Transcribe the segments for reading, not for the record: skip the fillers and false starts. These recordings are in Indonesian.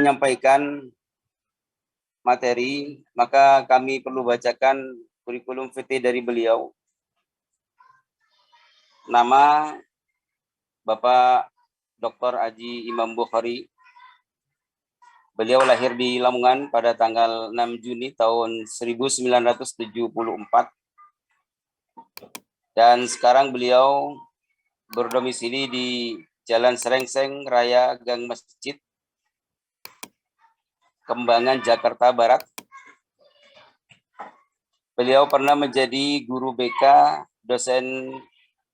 menyampaikan materi, maka kami perlu bacakan kurikulum vitae dari beliau. Nama Bapak Dr. Haji Imam Bukhari. Beliau lahir di Lamongan pada tanggal 6 Juni tahun 1974. Dan sekarang beliau berdomisili di Jalan Serengseng Raya Gang Masjid, Kembangan, Jakarta Barat. Beliau pernah menjadi guru BK, dosen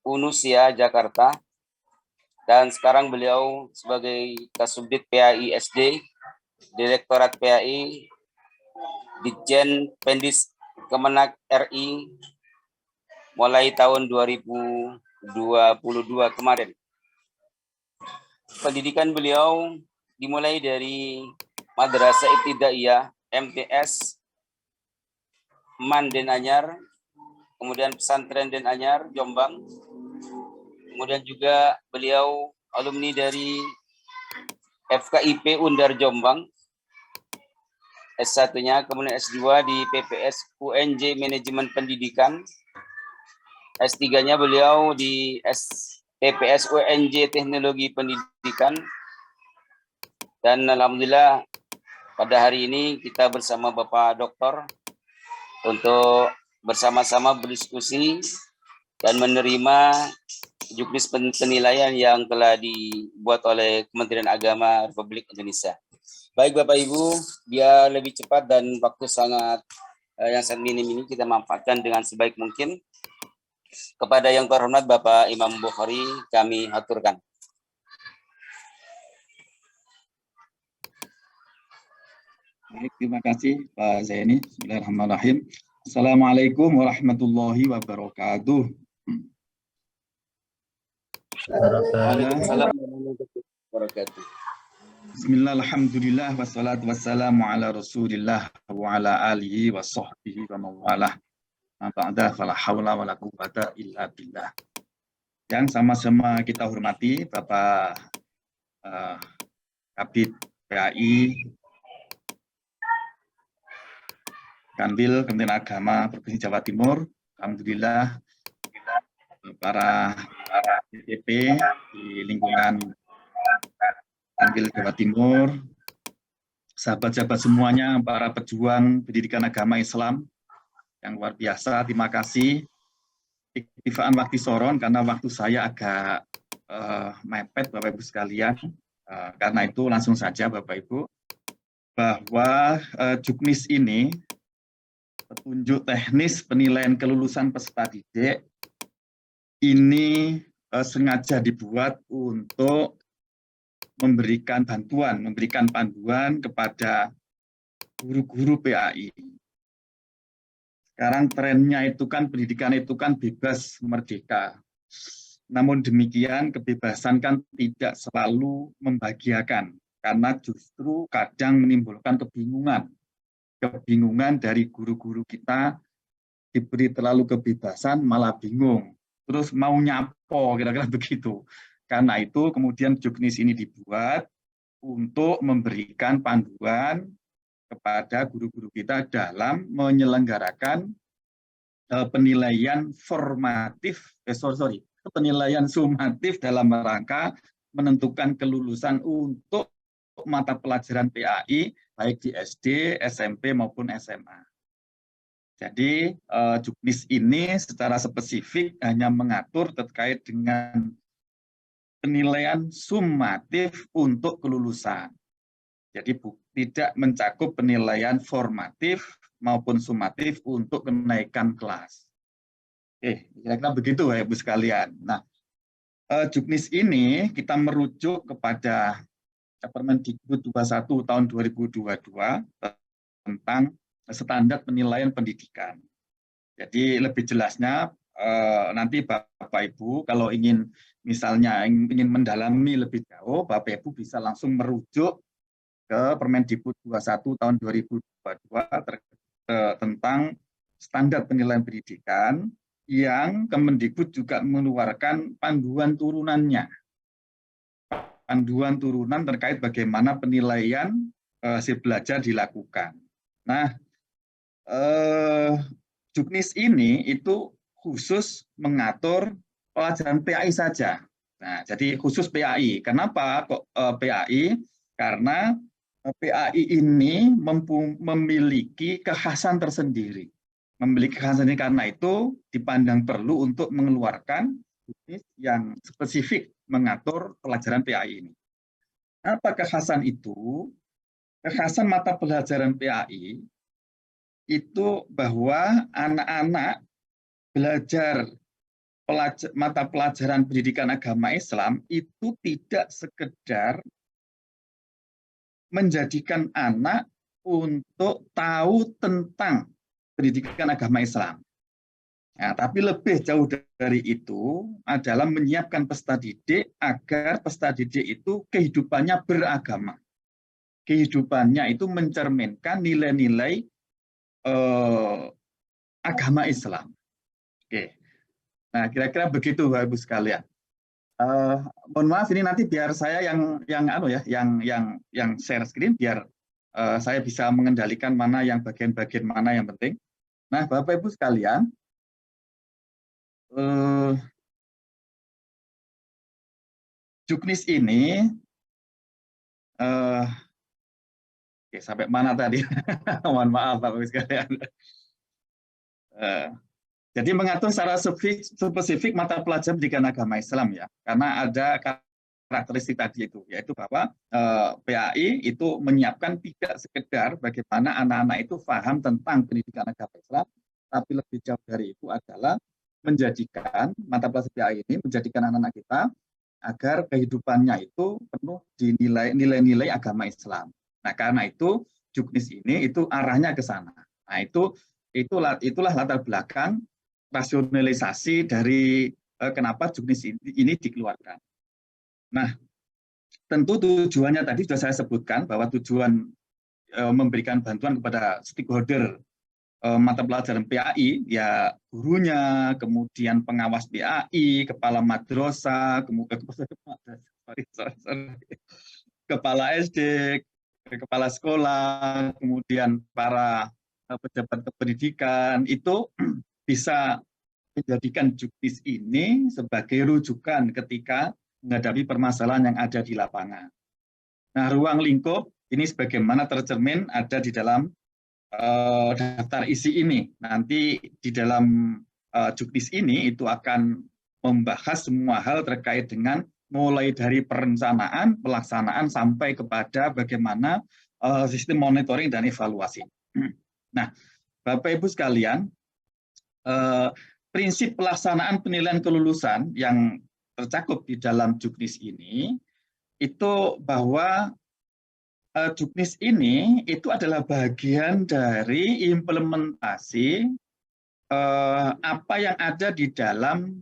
Unusia Jakarta, dan sekarang beliau sebagai Kasubdit PAI SD, Direktorat PAI, Ditjen Pendis Kemenak RI, mulai tahun 2022 kemarin. Pendidikan beliau dimulai dari Madrasah Ibtidaiyah MTS Man Den Anyar, kemudian pesantren Den Anyar Jombang, kemudian juga beliau alumni dari FKIP Undar Jombang, S1-nya, kemudian S2 di PPS UNJ Manajemen Pendidikan, S3-nya beliau di PPS UNJ Teknologi Pendidikan, dan alhamdulillah pada hari ini kita bersama Bapak Doktor untuk bersama-sama berdiskusi dan menerima juknis penilaian yang telah dibuat oleh Kementerian Agama Republik Indonesia. Baik Bapak Ibu, biar lebih cepat dan waktu sangat minim ini kita manfaatkan dengan sebaik mungkin. Kepada yang terhormat Bapak Imam Bukhari kami haturkan. Baik, terima kasih Pak Zaini. Bismillahirrahmanirrahim. Assalamualaikum warahmatullahi wabarakatuh. Waalaikumsalam warahmatullahi wabarakatuh. Bismillah, alhamdulillah, wassalatu wassalamu ala rasulillah wa ala alihi wa sahbihi wa mawalah. Ba'da fala hawla wa la quwwata illa billah. Yang sama-sama kita hormati Bapak Kabid PAI, Kanwil Kementerian Agama Provinsi Jawa Timur, alhamdulillah para DPP di lingkungan Kanwil Jawa Timur, sahabat-sahabat semuanya, para pejuang pendidikan agama Islam yang luar biasa, terima kasih. Iktifaan waktu soron karena waktu saya agak mepet Bapak Ibu sekalian, karena itu langsung saja Bapak Ibu, bahwa juknis ini petunjuk teknis penilaian kelulusan peserta didik ini sengaja dibuat untuk memberikan bantuan, memberikan panduan kepada guru-guru PAI. Sekarang trennya itu kan pendidikan itu kan bebas merdeka. Namun demikian kebebasan kan tidak selalu membahagiakan karena justru kadang menimbulkan kebingungan. Kebingungan dari guru-guru kita, diberi terlalu kebebasan malah bingung. Terus mau nyapo, kira-kira begitu. Karena itu kemudian juknis ini dibuat untuk memberikan panduan kepada guru-guru kita dalam menyelenggarakan penilaian formatif, penilaian sumatif dalam rangka menentukan kelulusan untuk mata pelajaran PAI baik di SD, SMP maupun SMA. Jadi juknis ini secara spesifik hanya mengatur terkait dengan penilaian sumatif untuk kelulusan. Jadi tidak mencakup penilaian formatif maupun sumatif untuk kenaikan kelas. Oke, kira-kira begitu ya Ibu sekalian. Nah, juknis ini kita merujuk kepada Permendikbud 21 tahun 2022 tentang standar penilaian pendidikan. Jadi lebih jelasnya nanti Bapak Ibu kalau ingin misalnya ingin mendalami lebih jauh, Bapak Ibu bisa langsung merujuk ke Permendikbud 21 tahun 2022 tentang standar penilaian pendidikan yang Kemendikbud juga mengeluarkan panduan turunannya. Panduan turunan terkait bagaimana penilaian hasil belajar dilakukan. Nah, Juknis ini itu khusus mengatur pelajaran PAI saja. Nah, jadi khusus PAI. Kenapa kok PAI? Karena PAI ini memiliki kekhasan tersendiri. Memiliki kekhasan ini, karena itu dipandang perlu untuk mengeluarkan juknis yang spesifik mengatur pelajaran PAI ini. Apa kekhasan itu? Kekhasan mata pelajaran PAI itu bahwa anak-anak belajar mata pelajaran pendidikan agama Islam itu tidak sekedar menjadikan anak untuk tahu tentang pendidikan agama Islam. Nah, tapi lebih jauh dari itu adalah menyiapkan peserta didik agar peserta didik itu kehidupannya beragama. Kehidupannya itu mencerminkan nilai-nilai agama Islam. Oke. Nah, kira-kira begitu Bapak Ibu sekalian. Mohon maaf, ini nanti biar saya yang share screen biar saya bisa mengendalikan mana yang bagian-bagian mana yang penting. Nah, Bapak Ibu sekalian, Juknis ini oke, sampai mana tadi? Mohon maaf Bapak Ibu sekalian. Jadi mengatur secara spesifik mata pelajaran pendidikan agama Islam ya, karena ada karakteristik tadi itu, yaitu bahwa PAI itu menyiapkan tidak sekedar bagaimana anak-anak itu paham tentang pendidikan agama Islam, tapi lebih jauh dari itu adalah menjadikan mata pelajaran PAI ini menjadikan anak-anak kita agar kehidupannya itu penuh di nilai-nilai agama Islam. Nah, karena itu Juknis ini itu arahnya ke sana. Nah, itulah latar belakang rasionalisasi dari kenapa Juknis ini dikeluarkan. Nah, tentu tujuannya tadi sudah saya sebutkan bahwa tujuan memberikan bantuan kepada stakeholder mata pelajaran PAI, ya gurunya, kemudian pengawas PAI, kepala madrasah, kepala SD, kepala sekolah, kemudian para pejabat kependidikan, itu bisa menjadikan Juknis ini sebagai rujukan ketika menghadapi permasalahan yang ada di lapangan. Nah, ruang lingkup ini sebagaimana tercermin ada di dalam daftar isi ini. Nanti di dalam Juknis ini itu akan membahas semua hal terkait dengan mulai dari perencanaan, pelaksanaan, sampai kepada bagaimana sistem monitoring dan evaluasi. Nah, Bapak Ibu sekalian, prinsip pelaksanaan penilaian kelulusan yang tercakup di dalam Juknis ini, itu bahwa Juknis ini itu adalah bagian dari implementasi apa yang ada di dalam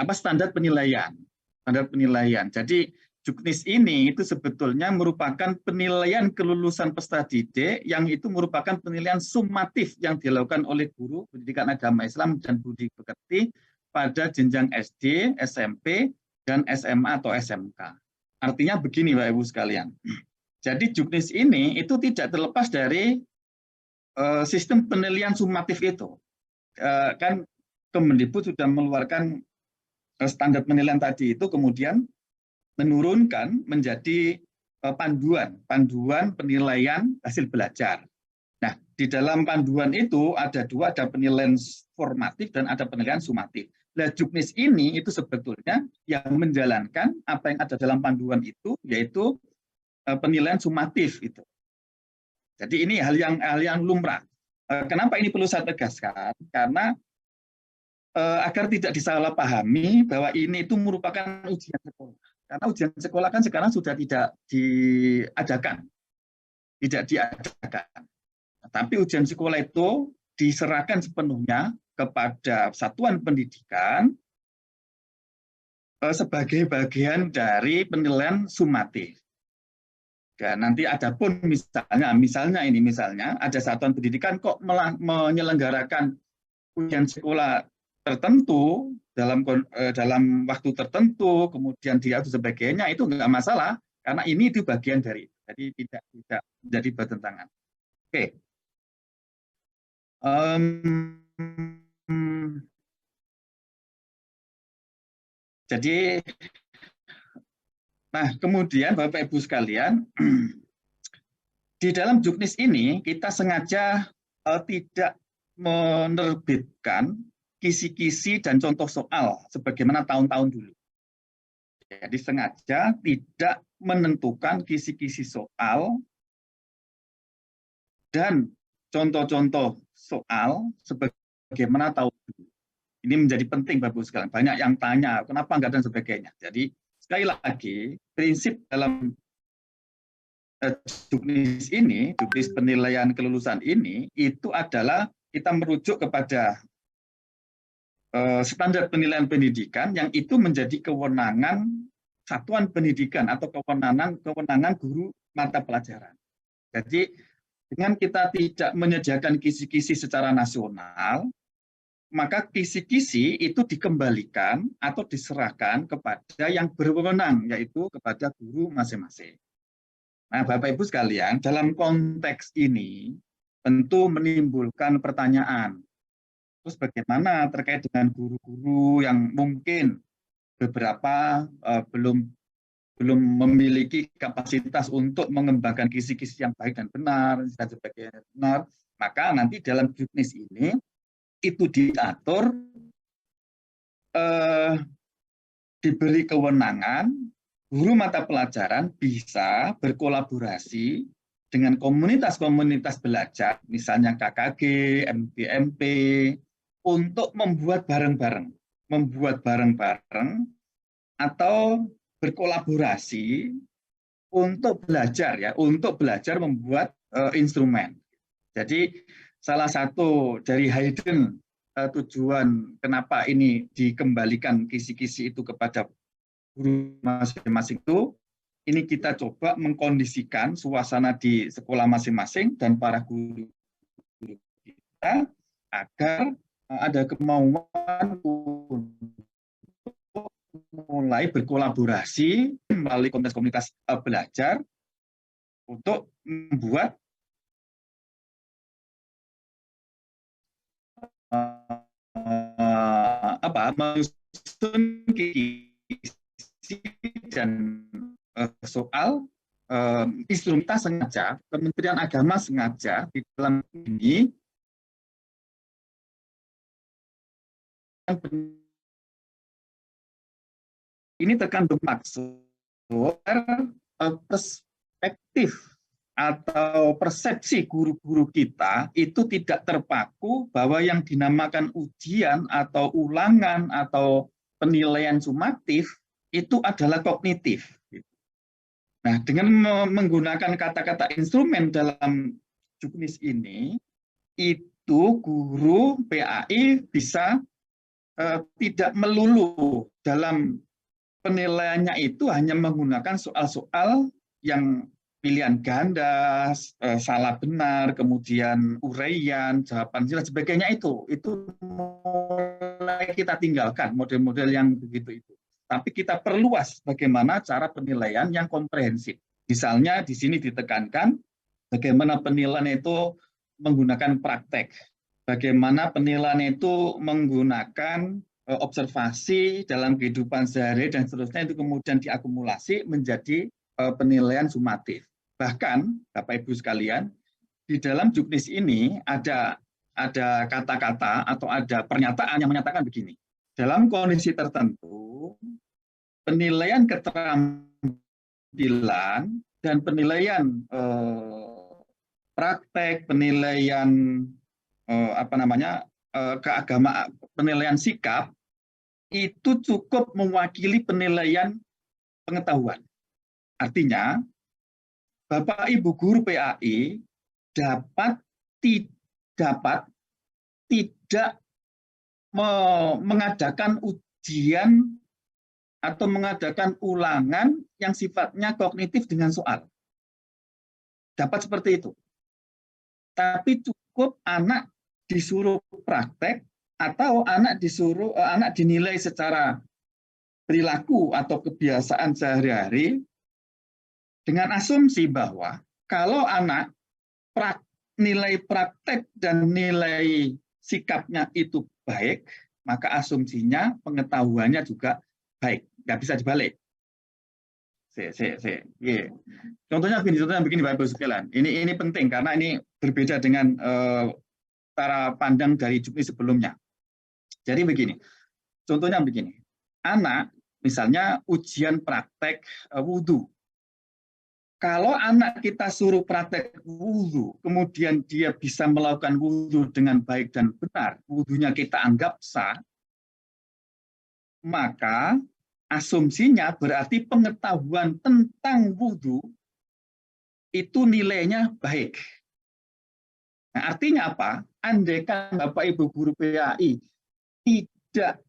standar penilaian. Jadi Juknis ini itu sebetulnya merupakan penilaian kelulusan peserta didik yang itu merupakan penilaian sumatif yang dilakukan oleh guru pendidikan agama Islam dan budi pekerti pada jenjang SD, SMP, dan SMA atau SMK. Artinya begini Bapak Ibu sekalian. Jadi Juknis ini itu tidak terlepas dari sistem penilaian sumatif itu. Kan Kemendikbud sudah mengeluarkan standar penilaian tadi itu, kemudian menurunkan menjadi panduan penilaian hasil belajar. Nah, di dalam panduan itu ada dua, ada penilaian formatif dan ada penilaian sumatif. Nah, Juknis ini itu sebetulnya yang menjalankan apa yang ada dalam panduan itu, yaitu penilaian sumatif itu. Jadi ini hal yang lumrah. Kenapa ini perlu saya tegaskan? Karena agar tidak disalahpahami bahwa ini itu merupakan ujian sekolah. Karena ujian sekolah kan sekarang sudah tidak diadakan. Tapi ujian sekolah itu diserahkan sepenuhnya kepada satuan pendidikan sebagai bagian dari penilaian sumatif. Dan nanti ada pun misalnya ada satuan pendidikan kok menyelenggarakan ujian sekolah tertentu dalam waktu tertentu, kemudian dia sebagainya, itu nggak masalah. Karena ini itu bagian dari itu. Jadi tidak menjadi bertentangan. Oke. Jadi, nah kemudian Bapak Ibu sekalian, di dalam juknis ini kita sengaja tidak menerbitkan kisi-kisi dan contoh soal sebagaimana tahun-tahun dulu. Jadi sengaja tidak menentukan kisi-kisi soal dan contoh-contoh soal sebagaimana tahun dulu. Ini menjadi penting Bapak Ibu sekalian. Banyak yang tanya, kenapa enggak dan sebagainya. Jadi sekali lagi, prinsip dalam juknis ini, juknis penilaian kelulusan ini, itu adalah kita merujuk kepada standar penilaian pendidikan yang itu menjadi kewenangan satuan pendidikan atau kewenangan guru mata pelajaran. Jadi dengan kita tidak menyediakan kisi-kisi secara nasional, maka kisi-kisi itu dikembalikan atau diserahkan kepada yang berwenang, yaitu kepada guru masing-masing. Nah, Bapak Ibu sekalian, dalam konteks ini tentu menimbulkan pertanyaan. Terus bagaimana terkait dengan guru-guru yang mungkin beberapa belum memiliki kapasitas untuk mengembangkan kisi-kisi yang baik dan benar dan sebagainya benar, maka nanti dalam juknis ini itu diatur diberi kewenangan guru mata pelajaran bisa berkolaborasi dengan komunitas-komunitas belajar, misalnya KKG, MPMP, untuk membuat bareng-bareng, atau berkolaborasi untuk belajar membuat instrumen. Jadi salah satu dari Hayden tujuan kenapa ini dikembalikan kisi-kisi itu kepada guru masing-masing itu, ini kita coba mengkondisikan suasana di sekolah masing-masing dan para guru kita agar ada kemauan untuk mulai berkolaborasi melalui komunitas belajar untuk membuat menyusun kisi dan soal instrumen sengaja, Kementerian Agama sengaja di dalam ini terkandung maksud perspektif atau persepsi guru-guru kita itu tidak terpaku bahwa yang dinamakan ujian atau ulangan atau penilaian sumatif itu adalah kognitif. Nah, dengan menggunakan kata-kata instrumen dalam juknis ini, itu guru PAI bisa tidak melulu dalam penilaiannya itu hanya menggunakan soal-soal yang pilihan ganda, salah benar, kemudian uraian, jawaban dan sebagainya itu mulai kita tinggalkan model-model yang begitu itu. Tapi kita perluas bagaimana cara penilaian yang komprehensif. Misalnya di sini ditekankan bagaimana penilaian itu menggunakan praktek, bagaimana penilaian itu menggunakan observasi dalam kehidupan sehari dan seterusnya itu kemudian diakumulasi menjadi penilaian sumatif. Bahkan Bapak Ibu sekalian, di dalam juknis ini ada kata-kata atau ada pernyataan yang menyatakan begini. Dalam kondisi tertentu, penilaian keterampilan dan penilaian praktek, penilaian keagamaan, penilaian sikap itu cukup mewakili penilaian pengetahuan. Artinya, Bapak Ibu guru PAI dapat tidak mengadakan ujian atau mengadakan ulangan yang sifatnya kognitif dengan soal. Dapat seperti itu. Tapi cukup anak disuruh praktek atau anak dinilai secara perilaku atau kebiasaan sehari-hari dengan asumsi bahwa kalau anak nilai praktek dan nilai sikapnya itu baik, maka asumsinya pengetahuannya juga baik, nggak bisa dibalik. Contohnya begini Bapak Ibu sekalian. Ini penting karena ini berbeda dengan cara pandang dari juknis sebelumnya. Jadi begini, contohnya begini, anak misalnya ujian praktek wudhu. Kalau anak kita suruh praktek wudhu, kemudian dia bisa melakukan wudhu dengan baik dan benar, wudhunya kita anggap sah, maka asumsinya berarti pengetahuan tentang wudhu itu nilainya baik. Nah, artinya apa? Andaikan Bapak Ibu guru PAI tidak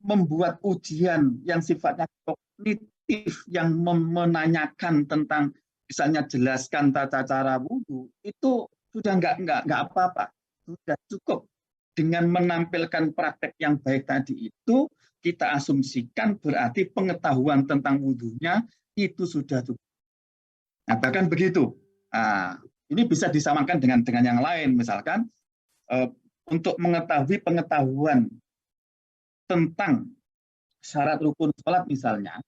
membuat ujian yang sifatnya kognitif, yang menanyakan tentang misalnya jelaskan tata cara wudhu, itu sudah nggak apa-apa, sudah cukup dengan menampilkan praktek yang baik tadi itu kita asumsikan berarti pengetahuan tentang wudhunya itu sudah cukup. Nah, bahkan begitu. Nah, ini bisa disamakan dengan yang lain, misalkan untuk mengetahui pengetahuan tentang syarat rukun sholat misalnya,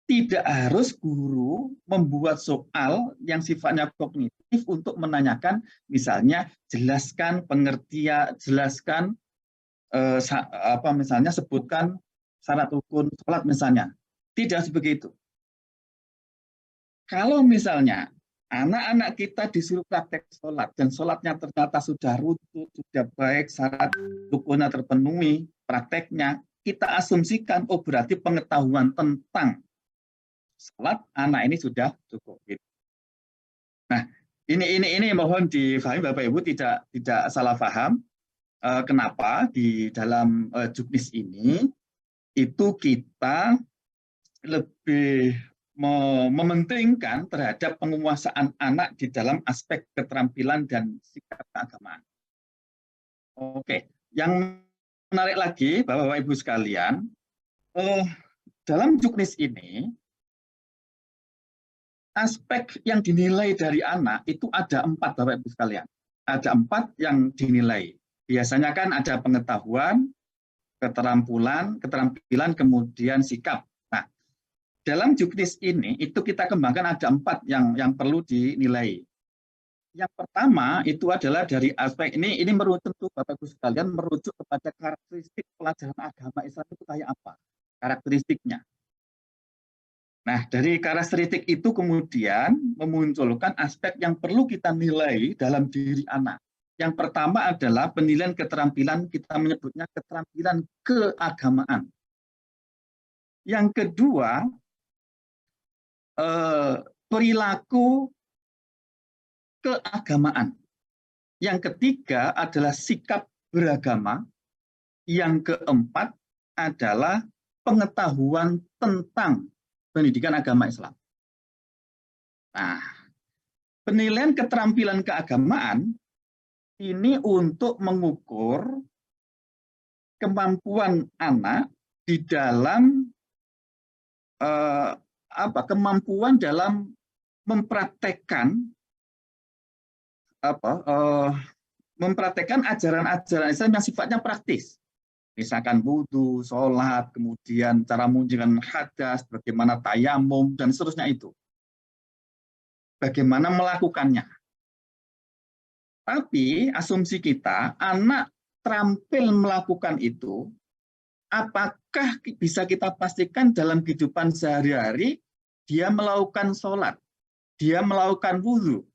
tidak harus guru membuat soal yang sifatnya kognitif untuk menanyakan misalnya jelaskan pengertian, jelaskan misalnya sebutkan syarat rukun sholat misalnya. Tidak sebegitu. Kalau misalnya anak-anak kita disuruh praktek sholat dan sholatnya ternyata sudah rutut, sudah baik, syarat rukunnya terpenuhi, prakteknya kita asumsikan oh berarti pengetahuan tentang sholat anak ini sudah cukup. Nah, ini mohon difahami Bapak Ibu tidak salah paham. Kenapa di dalam juknis ini itu kita lebih mementingkan terhadap penguasaan anak di dalam aspek keterampilan dan sikap keagamaan. Oke, yang menarik lagi Bapak Ibu sekalian, dalam juknis ini aspek yang dinilai dari anak itu ada 4 Bapak Ibu sekalian. Ada 4 yang dinilai. Biasanya kan ada pengetahuan, keterampilan, kemudian sikap. Nah, dalam juknis ini itu kita kembangkan ada 4 yang perlu dinilai. Yang pertama itu adalah dari aspek ini merujuk Bapak Ibu sekalian merujuk kepada karakteristik pelajaran agama Islam itu kayak apa? Karakteristiknya. Nah, dari karakteristik itu kemudian memunculkan aspek yang perlu kita nilai dalam diri anak. Yang pertama adalah penilaian keterampilan, kita menyebutnya keterampilan keagamaan. Yang kedua, perilaku keagamaan. Yang ketiga adalah sikap beragama. Yang keempat adalah pengetahuan tentang pendidikan agama Islam. Nah, penilaian keterampilan keagamaan ini untuk mengukur kemampuan anak di dalam kemampuan dalam mempraktekkan ajaran-ajaran Islam yang sifatnya praktis. Misalkan wudhu, sholat, kemudian cara menunjukkan hadas, bagaimana tayamum, dan seterusnya itu. Bagaimana melakukannya. Tapi asumsi kita, anak terampil melakukan itu, apakah bisa kita pastikan dalam kehidupan sehari-hari, dia melakukan sholat, dia melakukan wudhu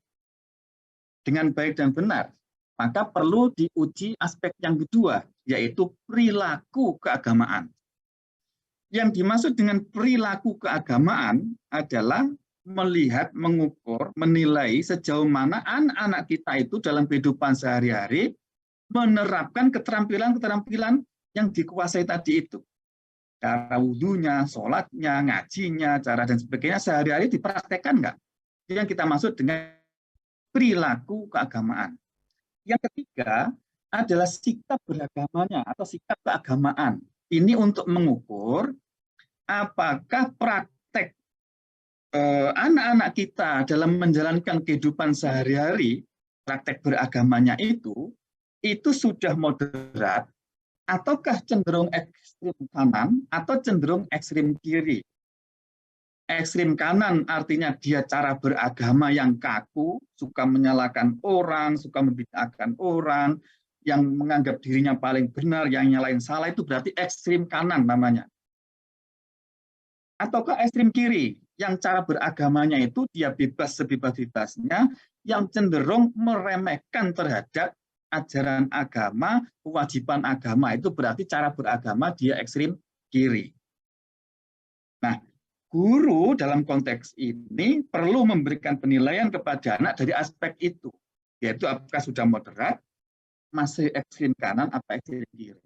dengan baik dan benar. Maka perlu diuji aspek yang kedua, yaitu perilaku keagamaan. Yang dimaksud dengan perilaku keagamaan adalah melihat, mengukur, menilai sejauh mana anak-anak kita itu dalam kehidupan sehari-hari menerapkan keterampilan-keterampilan yang dikuasai tadi itu. Cara wudhunya, sholatnya, ngajinya, cara dan sebagainya sehari-hari dipraktekkan nggak? Yang kita maksud dengan perilaku keagamaan. Yang ketiga adalah sikap beragamanya atau sikap keagamaan. Ini untuk mengukur apakah praktek anak-anak kita dalam menjalankan kehidupan sehari-hari, praktek beragamanya itu sudah moderat, ataukah cenderung ekstrim kanan, atau cenderung ekstrim kiri. Ekstrim kanan artinya dia cara beragama yang kaku, suka menyalahkan orang, suka membid'ahkan orang, yang menganggap dirinya paling benar, yang nyalain salah, itu berarti ekstrim kanan namanya. Ataukah ekstrim kiri, yang cara beragamanya itu dia bebas sebebas-bebasnya, yang cenderung meremehkan terhadap ajaran agama, kewajiban agama, itu berarti cara beragama dia ekstrim kiri. Nah, guru dalam konteks ini perlu memberikan penilaian kepada anak dari aspek itu, yaitu apakah sudah moderat, masih ekstrim kanan, apa ekstrim kiri.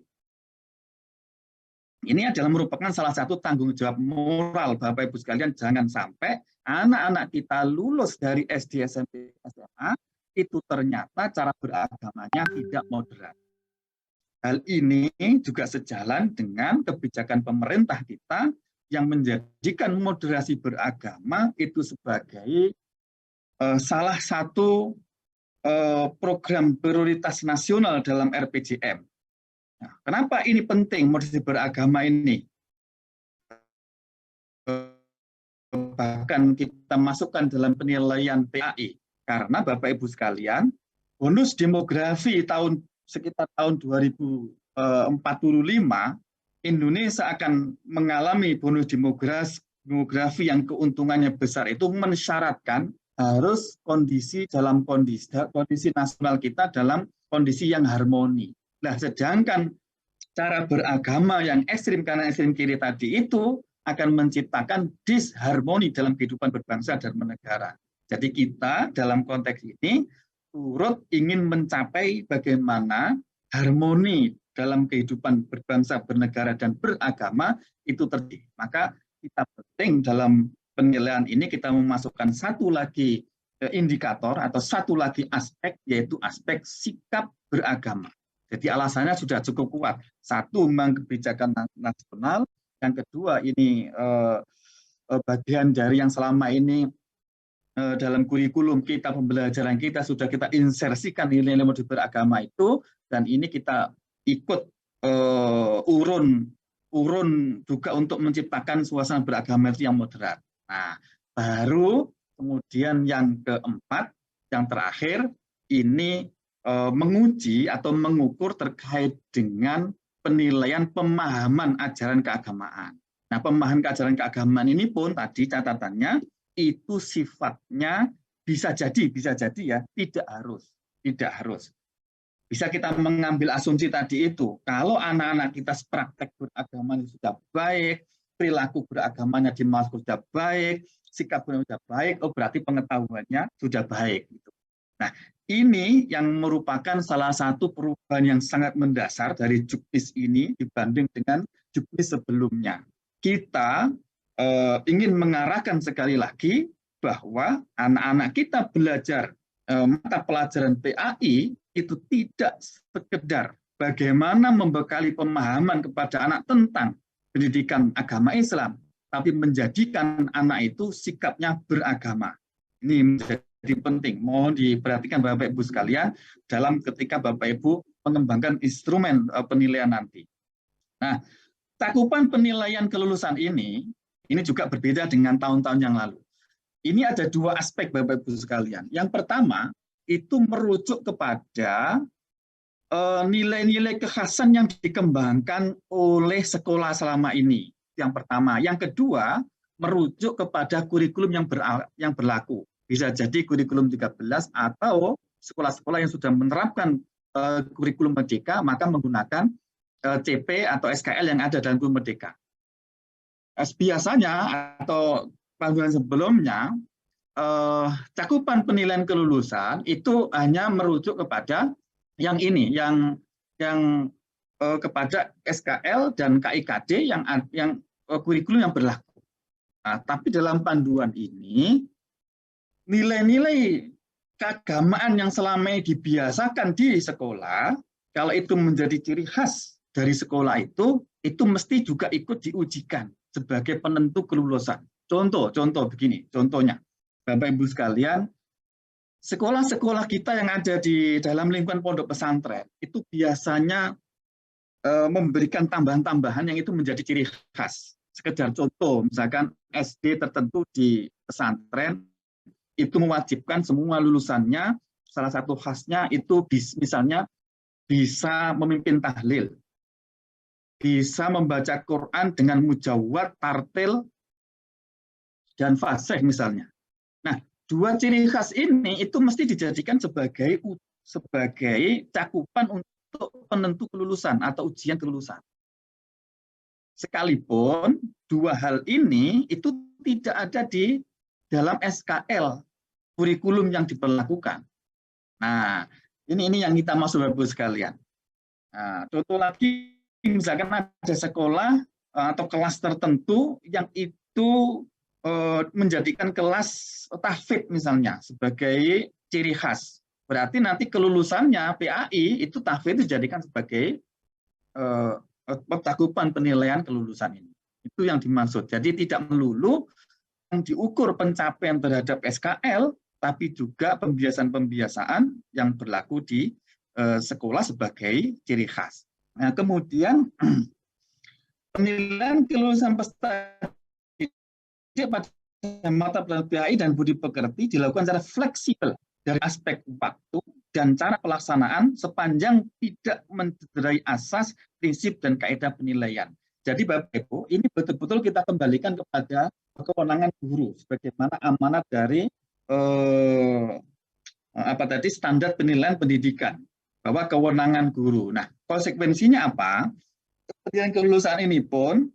Ini adalah merupakan salah satu tanggung jawab moral Bapak Ibu sekalian, jangan sampai anak-anak kita lulus dari SD, SMP, SMA itu ternyata cara beragamanya tidak moderat. Hal ini juga sejalan dengan kebijakan pemerintah kita yang menjadikan moderasi beragama itu sebagai salah satu program prioritas nasional dalam RPJM. Nah, kenapa ini penting moderasi beragama ini? Bahkan kita masukkan dalam penilaian PAI, karena Bapak Ibu sekalian, bonus demografi sekitar tahun 2045, Indonesia akan mengalami bonus demografi yang keuntungannya besar, itu mensyaratkan harus kondisi nasional kita dalam kondisi yang harmoni. Nah, sedangkan cara beragama yang ekstrim kanan ekstrim kiri tadi itu akan menciptakan disharmoni dalam kehidupan berbangsa dan bernegara. Jadi kita dalam konteks ini turut ingin mencapai bagaimana harmoni dalam kehidupan berbangsa, bernegara, dan beragama itu terjadi. Maka kita penting dalam penilaian ini kita memasukkan satu lagi indikator atau satu lagi aspek, yaitu aspek sikap beragama. Jadi alasannya sudah cukup kuat. Satu, memang kebijakan nasional. Yang kedua, ini bagian dari yang selama ini dalam kurikulum kita, pembelajaran kita, sudah kita insersikan nilai-nilai model beragama itu, dan ini kita ikut urun juga untuk menciptakan suasana beragama itu yang moderat. Nah, baru kemudian yang keempat, yang terakhir, ini menguji atau mengukur terkait dengan penilaian pemahaman ajaran keagamaan. Nah, pemahaman ajaran keagamaan ini pun tadi catatannya itu sifatnya bisa jadi ya, tidak harus. Bisa kita mengambil asumsi tadi itu, kalau anak-anak kita praktek beragamanya sudah baik, perilaku beragamanya dimaksud sudah baik, sikap sudah baik, oh berarti pengetahuannya sudah baik. Nah, ini yang merupakan salah satu perubahan yang sangat mendasar dari juknis ini dibanding dengan juknis sebelumnya. Kita ingin mengarahkan sekali lagi bahwa anak-anak kita belajar mata pelajaran PAI itu tidak sekedar bagaimana membekali pemahaman kepada anak tentang pendidikan agama Islam, tapi menjadikan anak itu sikapnya beragama. Ini menjadi penting, mohon diperhatikan Bapak Ibu sekalian dalam ketika Bapak Ibu mengembangkan instrumen penilaian nanti. Nah, cakupan penilaian kelulusan ini juga berbeda dengan tahun-tahun yang lalu. Ini ada dua aspek Bapak Ibu sekalian. Yang pertama itu merujuk kepada nilai-nilai kekhasan yang dikembangkan oleh sekolah selama ini. Yang pertama. Yang kedua merujuk kepada kurikulum yang berlaku. Bisa jadi kurikulum 13 atau sekolah-sekolah yang sudah menerapkan kurikulum merdeka, maka menggunakan CP atau SKL yang ada dalam kurikulum merdeka. Biasanya atau panduan sebelumnya, cakupan penilaian kelulusan itu hanya merujuk kepada yang ini, yang kepada SKL dan KIKD yang kurikulum yang berlaku. Nah, tapi dalam panduan ini, nilai-nilai keagamaan yang selama ini dibiasakan di sekolah, kalau itu menjadi ciri khas dari sekolah itu mesti juga ikut diujikan sebagai penentu kelulusan. Contoh begini, contohnya. Bapak Ibu sekalian, sekolah-sekolah kita yang ada di dalam lingkungan pondok pesantren itu biasanya memberikan tambahan-tambahan yang itu menjadi ciri khas. Sekedar contoh, misalkan SD tertentu di pesantren itu mewajibkan semua lulusannya, salah satu khasnya itu misalnya bisa memimpin tahlil, bisa membaca Quran dengan mujawwad, tartil, dan fasih misalnya. Nah, dua ciri khas ini itu mesti dijadikan sebagai cakupan untuk penentu kelulusan atau ujian kelulusan. Sekalipun dua hal ini itu tidak ada di dalam SKL kurikulum yang diperlakukan. Nah, ini yang kita maksud Bapak Ibu sekalian. Nah, contoh lagi, misalkan ada sekolah atau kelas tertentu yang itu menjadikan kelas tahfidz misalnya sebagai ciri khas. Berarti nanti kelulusannya PAI itu tahfidz dijadikan sebagai cakupan penilaian kelulusan ini. Itu yang dimaksud. Jadi tidak melulu yang diukur pencapaian terhadap SKL, tapi juga pembiasaan-pembiasaan yang berlaku di sekolah sebagai ciri khas. Nah, kemudian penilaian kelulusan peserta didik pada mata pelajaran PAI dan budi pekerti dilakukan secara fleksibel dari aspek waktu dan cara pelaksanaan sepanjang tidak mencederai asas, prinsip, dan kaidah penilaian. Jadi Bapak Ibu, ini betul-betul kita kembalikan kepada kewenangan guru sebagaimana amanat dari standar penilaian pendidikan, bahwa kewenangan guru. Nah, konsekuensinya apa? Penilaian kelulusan ini pun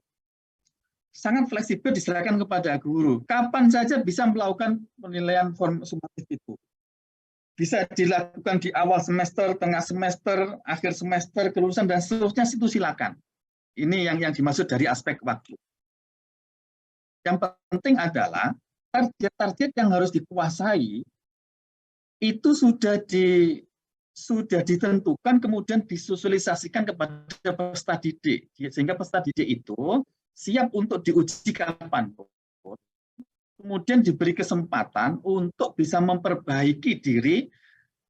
sangat fleksibel diserahkan kepada guru. Kapan saja bisa melakukan penilaian form sumatif itu. Bisa dilakukan di awal semester, tengah semester, akhir semester, kelulusan, dan seterusnya, itu silakan. Ini yang dimaksud dari aspek waktu. Yang penting adalah target-target yang harus dikuasai itu sudah ditentukan, kemudian disosialisasikan kepada peserta didik, sehingga peserta didik itu siap untuk diuji kapanpun, kemudian diberi kesempatan untuk bisa memperbaiki diri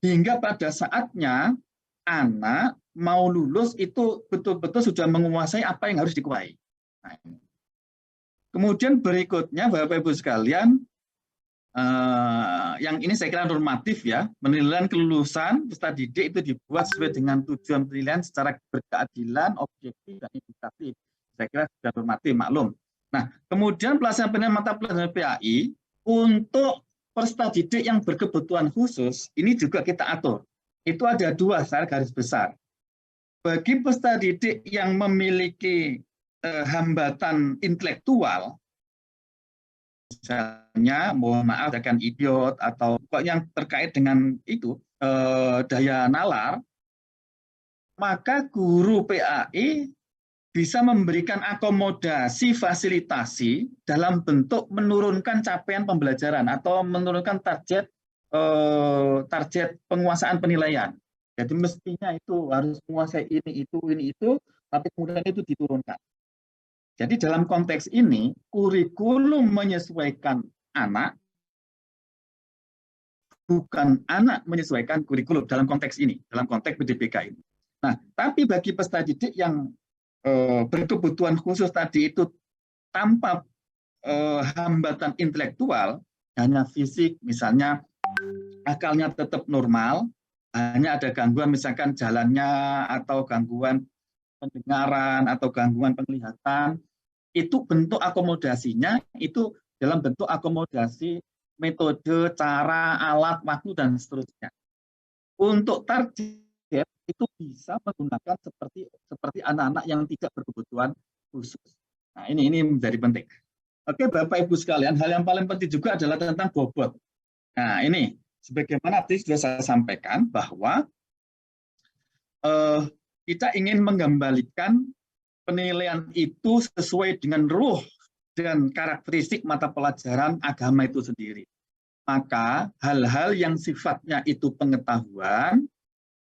hingga pada saatnya anak mau lulus itu betul-betul sudah menguasai apa yang harus dikuasai. Nah, kemudian berikutnya Bapak Ibu sekalian, yang ini saya kira normatif ya, penilaian kelulusan peserta didik itu dibuat sesuai dengan tujuan penilaian secara berkeadilan, objektif, dan edukatif. Saya kira sudah normatif, maklum. Nah, kemudian pelaksanaan penilaian mata pelajaran PAI untuk peserta didik yang berkebutuhan khusus, ini juga kita atur. Itu ada dua secara garis besar. Bagi peserta didik yang memiliki hambatan intelektual, misalnya, mohon maaf, akan idiot atau yang terkait dengan itu, daya nalar, maka guru PAI bisa memberikan akomodasi fasilitasi dalam bentuk menurunkan capaian pembelajaran atau menurunkan target penguasaan penilaian. Jadi mestinya itu harus menguasai ini, itu, tapi kemudian itu diturunkan. Jadi dalam konteks ini, kurikulum menyesuaikan anak, bukan anak menyesuaikan kurikulum dalam konteks ini, dalam konteks PDBK ini. Nah, tapi bagi peserta didik yang berkebutuhan khusus tadi itu tanpa hambatan intelektual, hanya fisik, misalnya akalnya tetap normal, hanya ada gangguan misalkan jalannya atau gangguan pendengaran atau gangguan penglihatan, itu bentuk akomodasinya itu dalam bentuk akomodasi metode, cara, alat, waktu, dan seterusnya. Untuk target itu bisa menggunakan seperti anak-anak yang tidak berkebutuhan khusus. Nah, ini menjadi penting. Oke, Bapak Ibu sekalian, hal yang paling penting juga adalah tentang bobot. Nah, ini sebagaimana tadi sudah saya sampaikan bahwa kita ingin mengembalikan penilaian itu sesuai dengan ruh dan karakteristik mata pelajaran agama itu sendiri. Maka hal-hal yang sifatnya itu pengetahuan,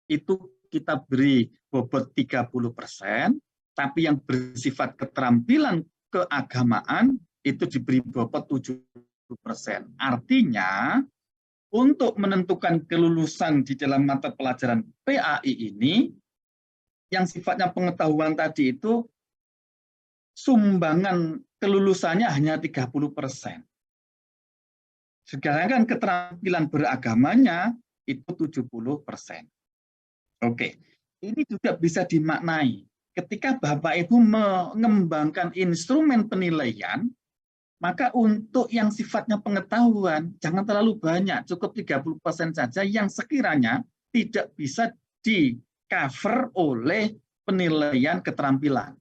itu kita beri bobot 30%, tapi yang bersifat keterampilan keagamaan itu diberi bobot 70%. Artinya, untuk menentukan kelulusan di dalam mata pelajaran PAI ini, yang sifatnya pengetahuan tadi itu, sumbangan kelulusannya hanya 30%. Sedangkan keterampilan beragamanya itu 70%. Oke, ini juga bisa dimaknai. Ketika Bapak Ibu mengembangkan instrumen penilaian, maka untuk yang sifatnya pengetahuan, jangan terlalu banyak, cukup 30% saja yang sekiranya tidak bisa di-cover oleh penilaian keterampilan.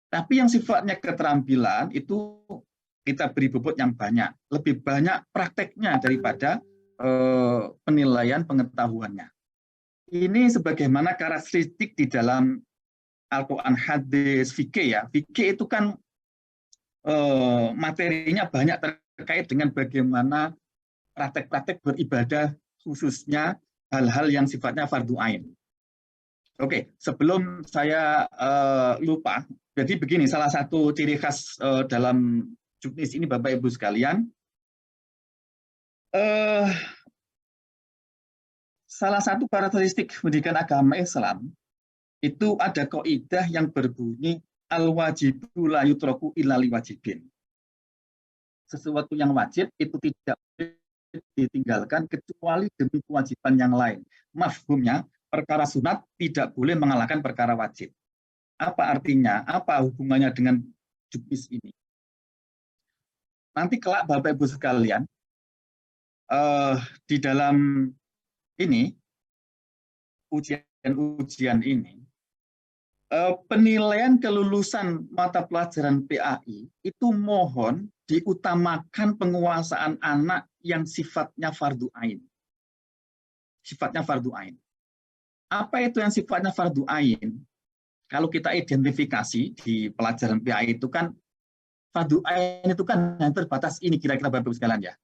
Tapi yang sifatnya keterampilan itu kita beri bobot yang banyak, lebih banyak prakteknya daripada penilaian pengetahuannya. Ini sebagaimana karakteristik di dalam Al-Quran, hadis, fikih ya. Fikih itu kan materinya banyak terkait dengan bagaimana praktek-praktek beribadah, khususnya hal-hal yang sifatnya fardu ain. Oke, sebelum saya lupa, jadi begini, salah satu ciri khas dalam juknis ini Bapak Ibu sekalian, salah satu karakteristik pendidikan agama Islam itu ada kaidah yang berbunyi al-wajibu la yutraku illa liwajibin. Sesuatu yang wajib itu tidak ditinggalkan kecuali demi kewajiban yang lain. Mafhumnya, perkara sunat tidak boleh mengalahkan perkara wajib. Apa artinya? Apa hubungannya dengan juknis ini? Nanti kelak Bapak Ibu sekalian, di dalam ini, ujian ini, penilaian kelulusan mata pelajaran PAI itu mohon diutamakan penguasaan anak yang sifatnya fardu ain. Sifatnya fardu ain. Apa itu yang sifatnya fardu ain? Kalau kita identifikasi di pelajaran PAI itu kan fardu ain itu kan yang terbatas ini kira-kira Bapak Ibu sekalian ya.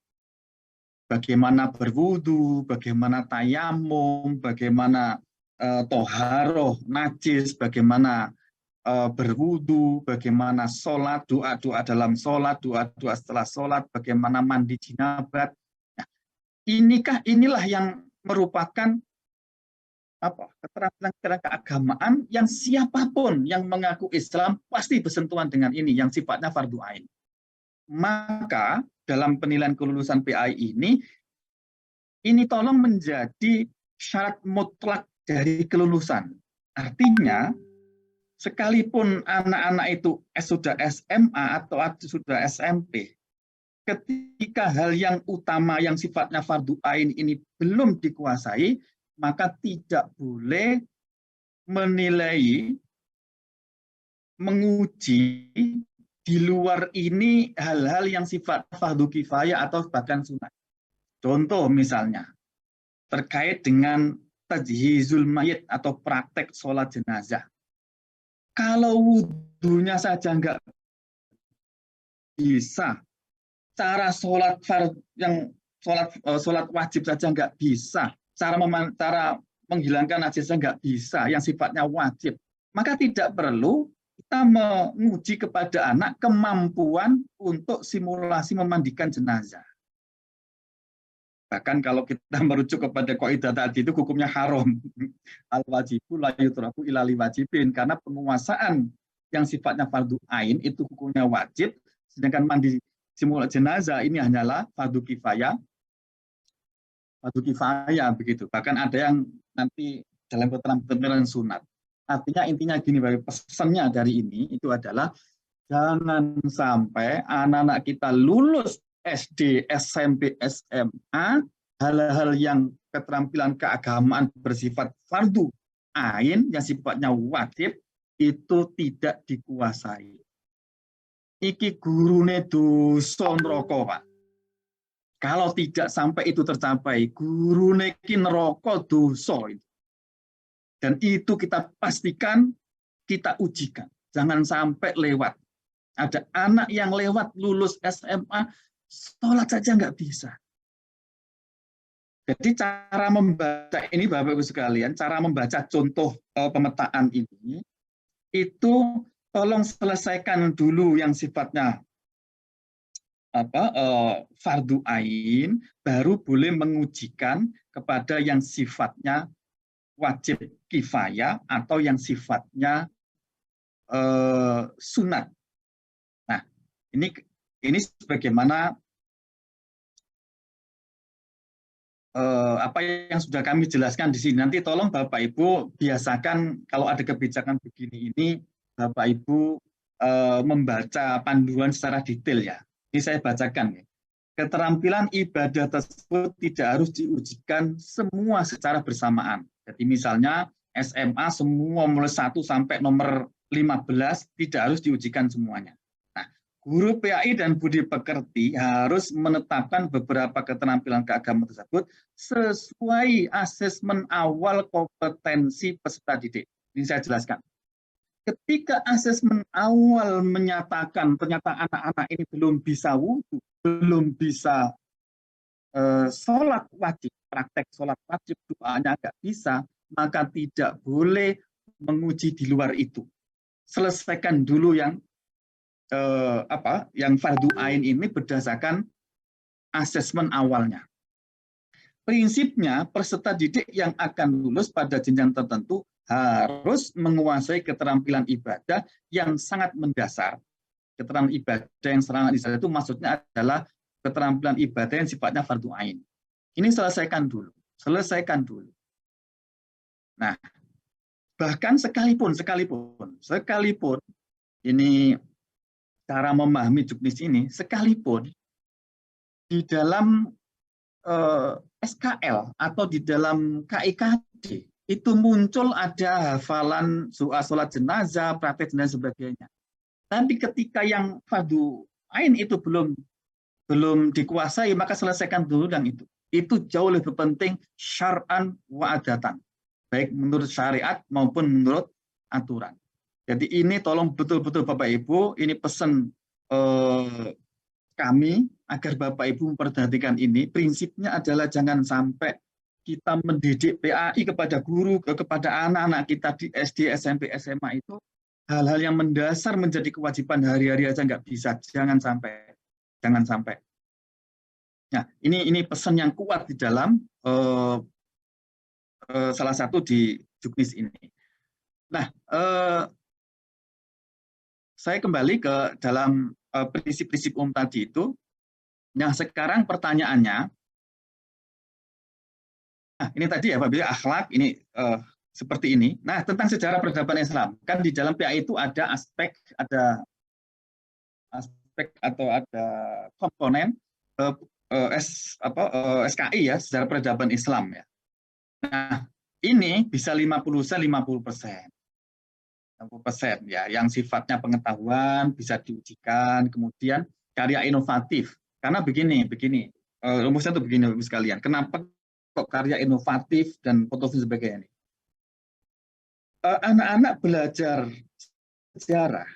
Bagaimana berwudu, bagaimana tayamum, bagaimana toharoh, najis, bagaimana berwudu, bagaimana sholat, doa-doa dalam sholat, doa-doa setelah sholat, bagaimana mandi jinabat. Nah, inilah yang merupakan keterampilan keagamaan yang siapapun yang mengaku Islam pasti bersentuhan dengan ini, yang sifatnya fardu ain. Maka dalam penilaian kelulusan PAI ini tolong menjadi syarat mutlak dari kelulusan. Artinya, sekalipun anak-anak itu sudah SMA atau sudah SMP, ketika hal yang utama yang sifatnya fardu ain ini belum dikuasai, maka tidak boleh menilai, menguji di luar ini hal-hal yang sifat fardu kifayah atau bahkan sunat. Contoh misalnya, terkait dengan tajhizul mayit atau praktek sholat jenazah. Kalau wudunya saja nggak bisa, cara sholat wajib saja nggak bisa, cara menghilangkan najisnya nggak bisa, yang sifatnya wajib, maka tidak perlu kita menguji kepada anak kemampuan untuk simulasi memandikan jenazah. Bahkan kalau kita merujuk kepada kaidah tadi itu hukumnya haram. Al-wajibu la yutraku illa liwajibin, karena penguasaan yang sifatnya fardu ain itu hukumnya wajib, sedangkan mandi simulasi jenazah ini hanyalah fardu kifayah. Fardu kifayah begitu. Bahkan ada yang nanti dalam keterampilan sunat. Artinya intinya gini, pesannya dari ini itu adalah jangan sampai anak-anak kita lulus SD, SMP, SMA, hal-hal yang keterampilan keagamaan bersifat fardu ain yang sifatnya wajib itu tidak dikuasai. Iki gurune dosa neraka, Pak. Kalau tidak sampai itu tercapai, gurune ki neraka dosa itu. Dan itu kita pastikan, kita ujikan. Jangan sampai lewat. Ada anak yang lewat lulus SMA, sholat saja nggak bisa. Jadi cara membaca ini, Bapak-Ibu sekalian, cara membaca contoh pemetaan ini, itu tolong selesaikan dulu yang sifatnya fardu ain, baru boleh mengujikan kepada yang sifatnya wajib kifayah atau yang sifatnya sunat. Nah, ini sebagaimana apa yang sudah kami jelaskan di sini. Nanti tolong Bapak Ibu biasakan kalau ada kebijakan begini ini, Bapak Ibu membaca panduan secara detail ya. Ini saya bacakan ya. Keterampilan ibadah tersebut tidak harus diujikan semua secara bersamaan. Jadi misalnya SMA semua mulai 1 sampai nomor 15 tidak harus diujikan semuanya. Nah, guru PAI dan budi pekerti harus menetapkan beberapa keterampilan keagamaan tersebut sesuai asesmen awal kompetensi peserta didik. Ini saya jelaskan. Ketika asesmen awal menyatakan ternyata anak-anak ini belum bisa wudhu, belum bisa sholat wajib, praktek sholat wajib, doanya nggak bisa, maka tidak boleh menguji di luar itu. Selesaikan dulu yang yang fardu ain ini berdasarkan asesmen awalnya. Prinsipnya peserta didik yang akan lulus pada jenjang tertentu harus menguasai keterampilan ibadah yang sangat mendasar. Keterampilan ibadah yang sangat mendasar itu maksudnya adalah keterampilan ibadah yang sifatnya fardu ain. Ini selesaikan dulu. Nah, bahkan sekalipun ini cara memahami juknis ini, sekalipun di dalam SKL atau di dalam KIKD itu muncul ada hafalan sholat jenazah, praktek dan sebagainya. Tapi ketika yang fardu ain itu belum dikuasai, maka selesaikan dulu yang itu. Itu jauh lebih penting syar'an wa adatan, baik menurut syariat maupun menurut aturan. Jadi ini tolong betul-betul Bapak Ibu, ini pesan kami agar Bapak Ibu memperhatikan ini. Prinsipnya adalah jangan sampai kita mendidik PAI kepada guru, kepada anak-anak kita di SD, SMP, SMA itu hal-hal yang mendasar menjadi kewajiban hari-hari aja nggak bisa. Jangan sampai. Nah, ini pesan yang kuat di dalam salah satu di juknis ini. Nah, saya kembali ke dalam prinsip-prinsip umum tadi itu. Nah, sekarang pertanyaannya, nah, ini tadi ya, Pak, akhlak ini seperti ini. Nah, tentang sejarah peradaban Islam, kan di dalam PAI itu ada aspek atau ada komponen SKI ya, sejarah peradaban Islam ya. Nah, ini bisa 50% ya, yang sifatnya pengetahuan bisa diujikan, kemudian karya inovatif. Karena begini, rumusnya itu begini Bapak sekalian. Kenapa kok karya inovatif dan foto dan sebagainya? Anak-anak belajar sejarah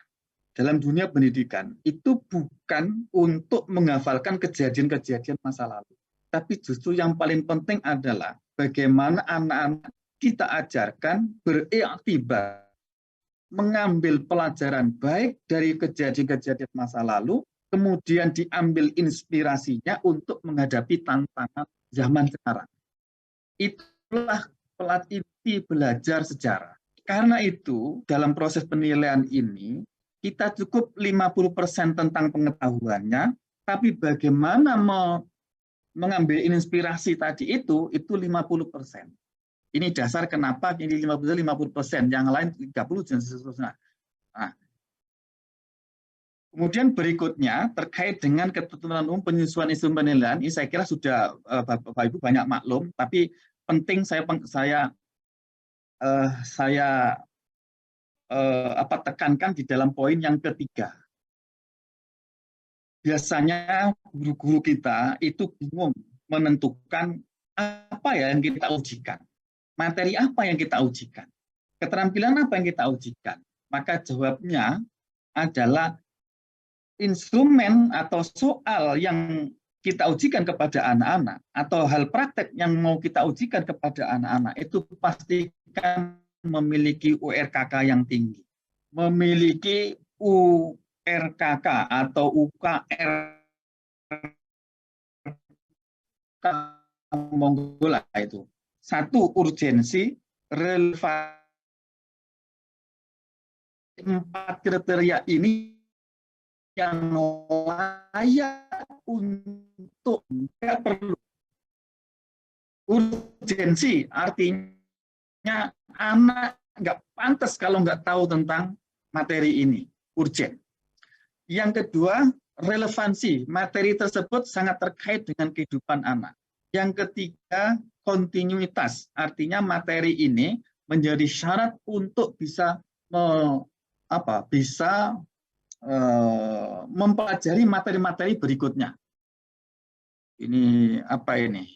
dalam dunia pendidikan itu bukan untuk menghafalkan kejadian-kejadian masa lalu, tapi justru yang paling penting adalah bagaimana anak-anak kita ajarkan beriktibar, mengambil pelajaran baik dari kejadian-kejadian masa lalu, kemudian diambil inspirasinya untuk menghadapi tantangan zaman sekarang. Itulah inti belajar sejarah. Karena itu, dalam proses penilaian ini, kita cukup 50% tentang pengetahuannya, tapi bagaimana mengambil inspirasi tadi itu 50%. Ini dasar kenapa ini 50%, yang lain 30% dan seterusnya. Nah, kemudian berikutnya terkait dengan ketentuan umum penyusunan instrumen penilaian, ini saya kira sudah Bapak Ibu banyak maklum, tapi penting saya tekankan di dalam poin yang ketiga. Biasanya guru-guru kita itu bingung menentukan apa ya yang kita ujikan, materi apa yang kita ujikan, keterampilan apa yang kita ujikan. Maka jawabnya adalah instrumen atau soal yang kita ujikan kepada anak-anak atau hal praktek yang mau kita ujikan kepada anak-anak itu pastikan memiliki URKK yang tinggi, memiliki URKK atau UKR monggo lah itu. Satu, urgensi, relevansi. 4 kriteria ini yang layak untuk nggak perlu. Urgensi artinya anak nggak pantas kalau nggak tahu tentang materi ini, urgen. Yang kedua, relevansi, materi tersebut sangat terkait dengan kehidupan anak. Yang ketiga, kontinuitas, artinya materi ini menjadi syarat untuk bisa mempelajari materi-materi berikutnya. Ini apa ini?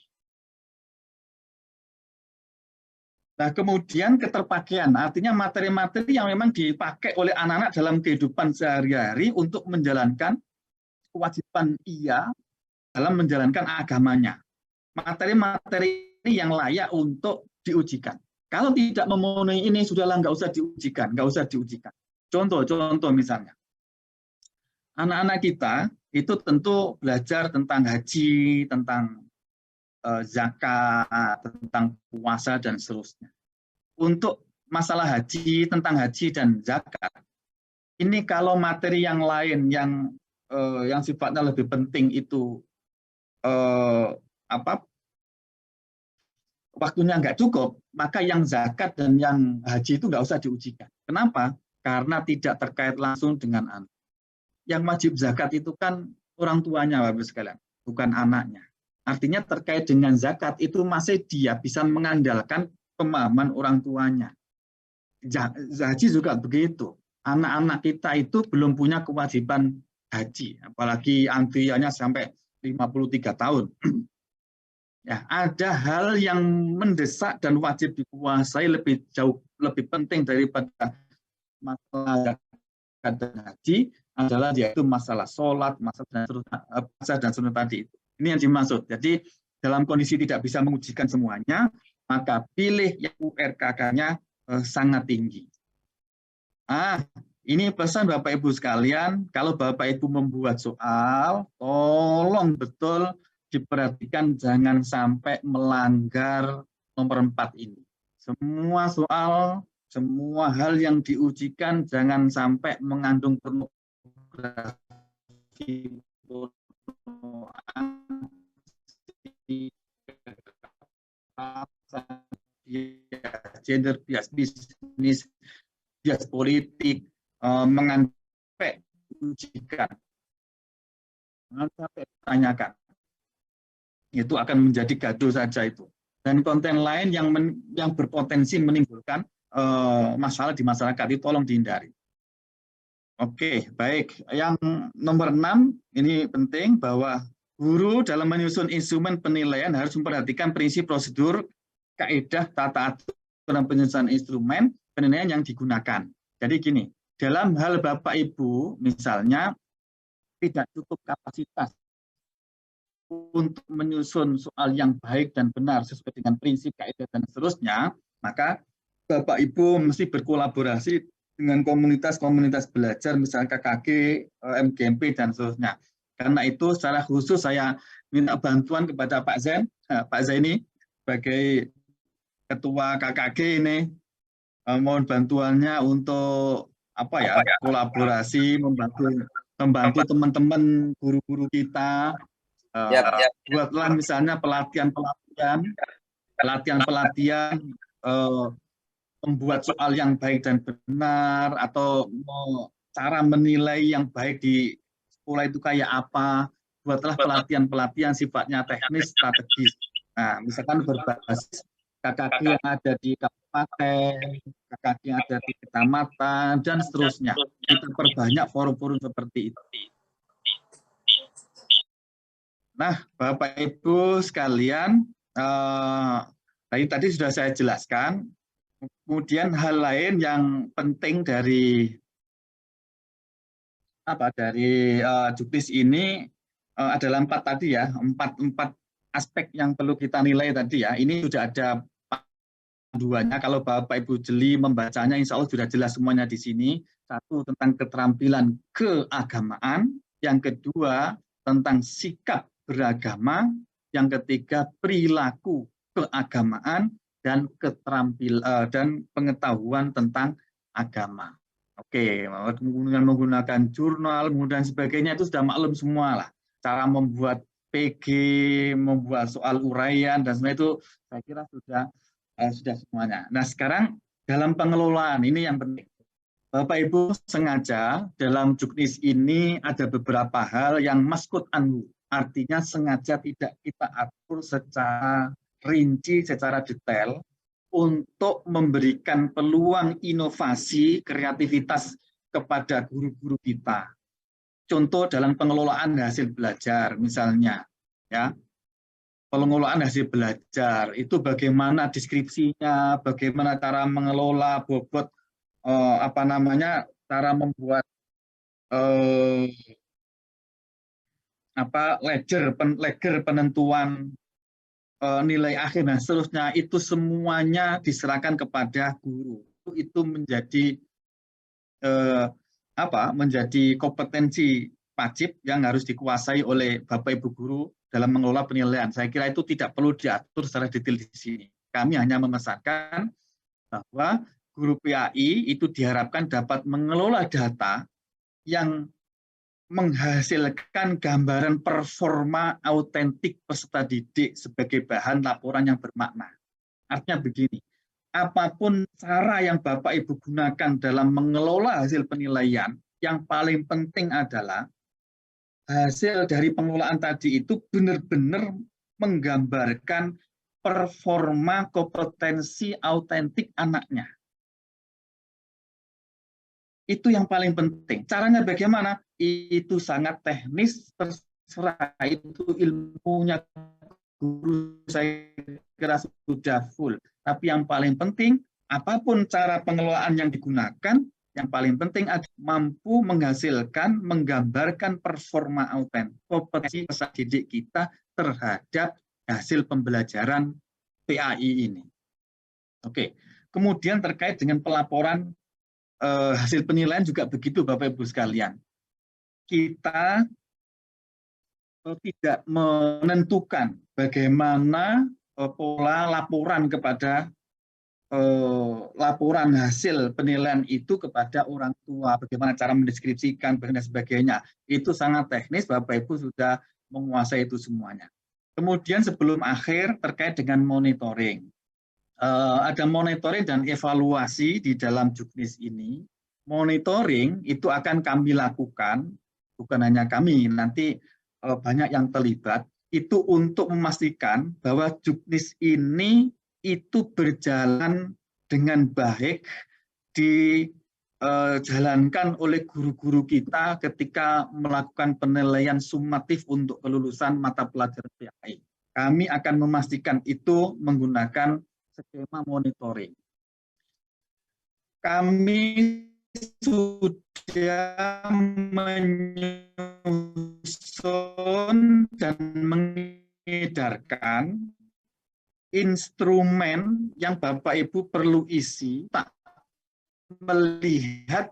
Nah, kemudian keterpakaian, artinya materi-materi yang memang dipakai oleh anak-anak dalam kehidupan sehari-hari untuk menjalankan kewajiban ia dalam menjalankan agamanya. Materi-materi ini yang layak untuk diujikan. Kalau tidak memenuhi ini, sudahlah nggak usah diujikan, nggak usah diujikan. Contoh misalnya, anak-anak kita itu tentu belajar tentang haji, tentang zakat, tentang puasa, dan seterusnya. Untuk masalah haji, tentang haji dan zakat, ini kalau materi yang lain yang sifatnya lebih penting itu waktunya nggak cukup, maka yang zakat dan yang haji itu nggak usah diujikan. Kenapa? Karena tidak terkait langsung dengan anak. Yang wajib zakat itu kan orang tuanya, Bapak sekalian, bukan anaknya. Artinya terkait dengan zakat itu masih dia bisa mengandalkan pemahaman orang tuanya. Haji juga begitu. Anak-anak kita itu belum punya kewajiban haji, apalagi antriannya sampai 53 tahun. Ya, ada hal yang mendesak dan wajib dikuasai lebih penting daripada masalah zakat dan haji adalah yaitu masalah sholat, masalah dan sunnah tadi itu. Ini yang dimaksud. Jadi dalam kondisi tidak bisa mengujikan semuanya, maka pilih yang URKK-nya sangat tinggi. Ini pesan Bapak Ibu sekalian, kalau Bapak Ibu membuat soal, tolong betul diperhatikan jangan sampai melanggar nomor 4 ini. Semua soal, semua hal yang diujikan jangan sampai mengandung pornografi, gender bias bisnis, bias politik, mengandung ujikan. Sampai tanyakan. Itu akan menjadi gaduh saja itu. Dan konten lain yang berpotensi menimbulkan masalah di masyarakat itu tolong dihindari. Oke, baik. Yang nomor 6 ini penting bahwa guru dalam menyusun instrumen penilaian harus memperhatikan prinsip prosedur, kaidah, tata aturan penyusunan instrumen penilaian yang digunakan. Jadi gini, dalam hal Bapak Ibu misalnya tidak cukup kapasitas untuk menyusun soal yang baik dan benar sesuai dengan prinsip, kaidah, dan seterusnya, maka Bapak Ibu mesti berkolaborasi dengan komunitas-komunitas belajar, misalnya KKG, MGMP, dan seterusnya. Karena itu secara khusus saya minta bantuan kepada Pak Zaini sebagai Ketua KKG ini, mohon bantuannya untuk kolaborasi, membantu teman-teman guru-guru kita. Buatlah misalnya pelatihan membuat soal yang baik dan benar, atau cara menilai yang baik di sekolah itu kayak apa. Buatlah pelatihan sifatnya teknis, strategis. Nah, misalkan berbasis KKG yang ada di kabupaten, KKG yang ada di kecamatan, dan seterusnya. Kita perbanyak forum-forum seperti itu. Nah, Bapak Ibu sekalian, tadi sudah saya jelaskan. Kemudian hal lain yang penting dari juknis ini adalah 4 tadi ya, 4 aspek yang perlu kita nilai tadi ya. Ini sudah ada panduannya. Kalau Bapak Ibu jeli membacanya, insya Allah sudah jelas semuanya di sini. 1 tentang keterampilan keagamaan, yang kedua tentang sikap beragama, yang ketiga perilaku keagamaan, dan dan pengetahuan tentang agama. Oke, menggunakan jurnal, dan sebagainya itu sudah maklum semua lah. Cara membuat PG, membuat soal uraian, dan sebagainya itu saya kira sudah semuanya. Nah sekarang dalam pengelolaan ini yang penting. Bapak Ibu sengaja dalam juknis ini ada beberapa hal yang maskut anhu. Artinya sengaja tidak kita atur secara rinci, secara detail untuk memberikan peluang inovasi, kreativitas kepada guru-guru kita. Contoh dalam pengelolaan hasil belajar misalnya, ya. Pengelolaan hasil belajar itu bagaimana deskripsinya, bagaimana cara mengelola bobot cara membuat ledger penentuan nilai akhir dan seterusnya, itu semuanya diserahkan kepada guru. Itu menjadi menjadi kompetensi wajib yang harus dikuasai oleh Bapak Ibu guru dalam mengelola penilaian. Saya kira itu tidak perlu diatur secara detail di sini. Kami hanya memesankan bahwa guru PAI itu diharapkan dapat mengelola data yang menghasilkan gambaran performa autentik peserta didik sebagai bahan laporan yang bermakna. Artinya begini, apapun cara yang Bapak Ibu gunakan dalam mengelola hasil penilaian, yang paling penting adalah hasil dari pengelolaan tadi itu benar-benar menggambarkan performa kompetensi autentik anaknya. Itu yang paling penting. Caranya bagaimana? Itu sangat teknis, terserah itu ilmunya guru saya kira sudah full. Tapi yang paling penting, apapun cara pengelolaan yang digunakan, yang paling penting adalah mampu menghasilkan, menggambarkan performa autentik kompetensi peserta didik kita terhadap hasil pembelajaran PAI ini. Oke, kemudian terkait dengan pelaporan hasil penilaian juga begitu Bapak Ibu sekalian. Kita tidak menentukan bagaimana pola laporan kepada laporan hasil penilaian itu kepada orang tua, bagaimana cara mendeskripsikan, dan sebagainya. Itu sangat teknis, Bapak Ibu sudah menguasai itu semuanya. Kemudian sebelum akhir terkait dengan monitoring. Ada monitoring dan evaluasi di dalam juknis ini. Monitoring itu akan kami lakukan, bukan hanya kami, nanti banyak yang terlibat, itu untuk memastikan bahwa juknis ini itu berjalan dengan baik, dijalankan oleh guru-guru kita ketika melakukan penilaian sumatif untuk kelulusan mata pelajaran PAI. Kami akan memastikan itu menggunakan skema monitoring. Kami sudah menyusun dan mengedarkan instrumen yang Bapak Ibu perlu isi, tak melihat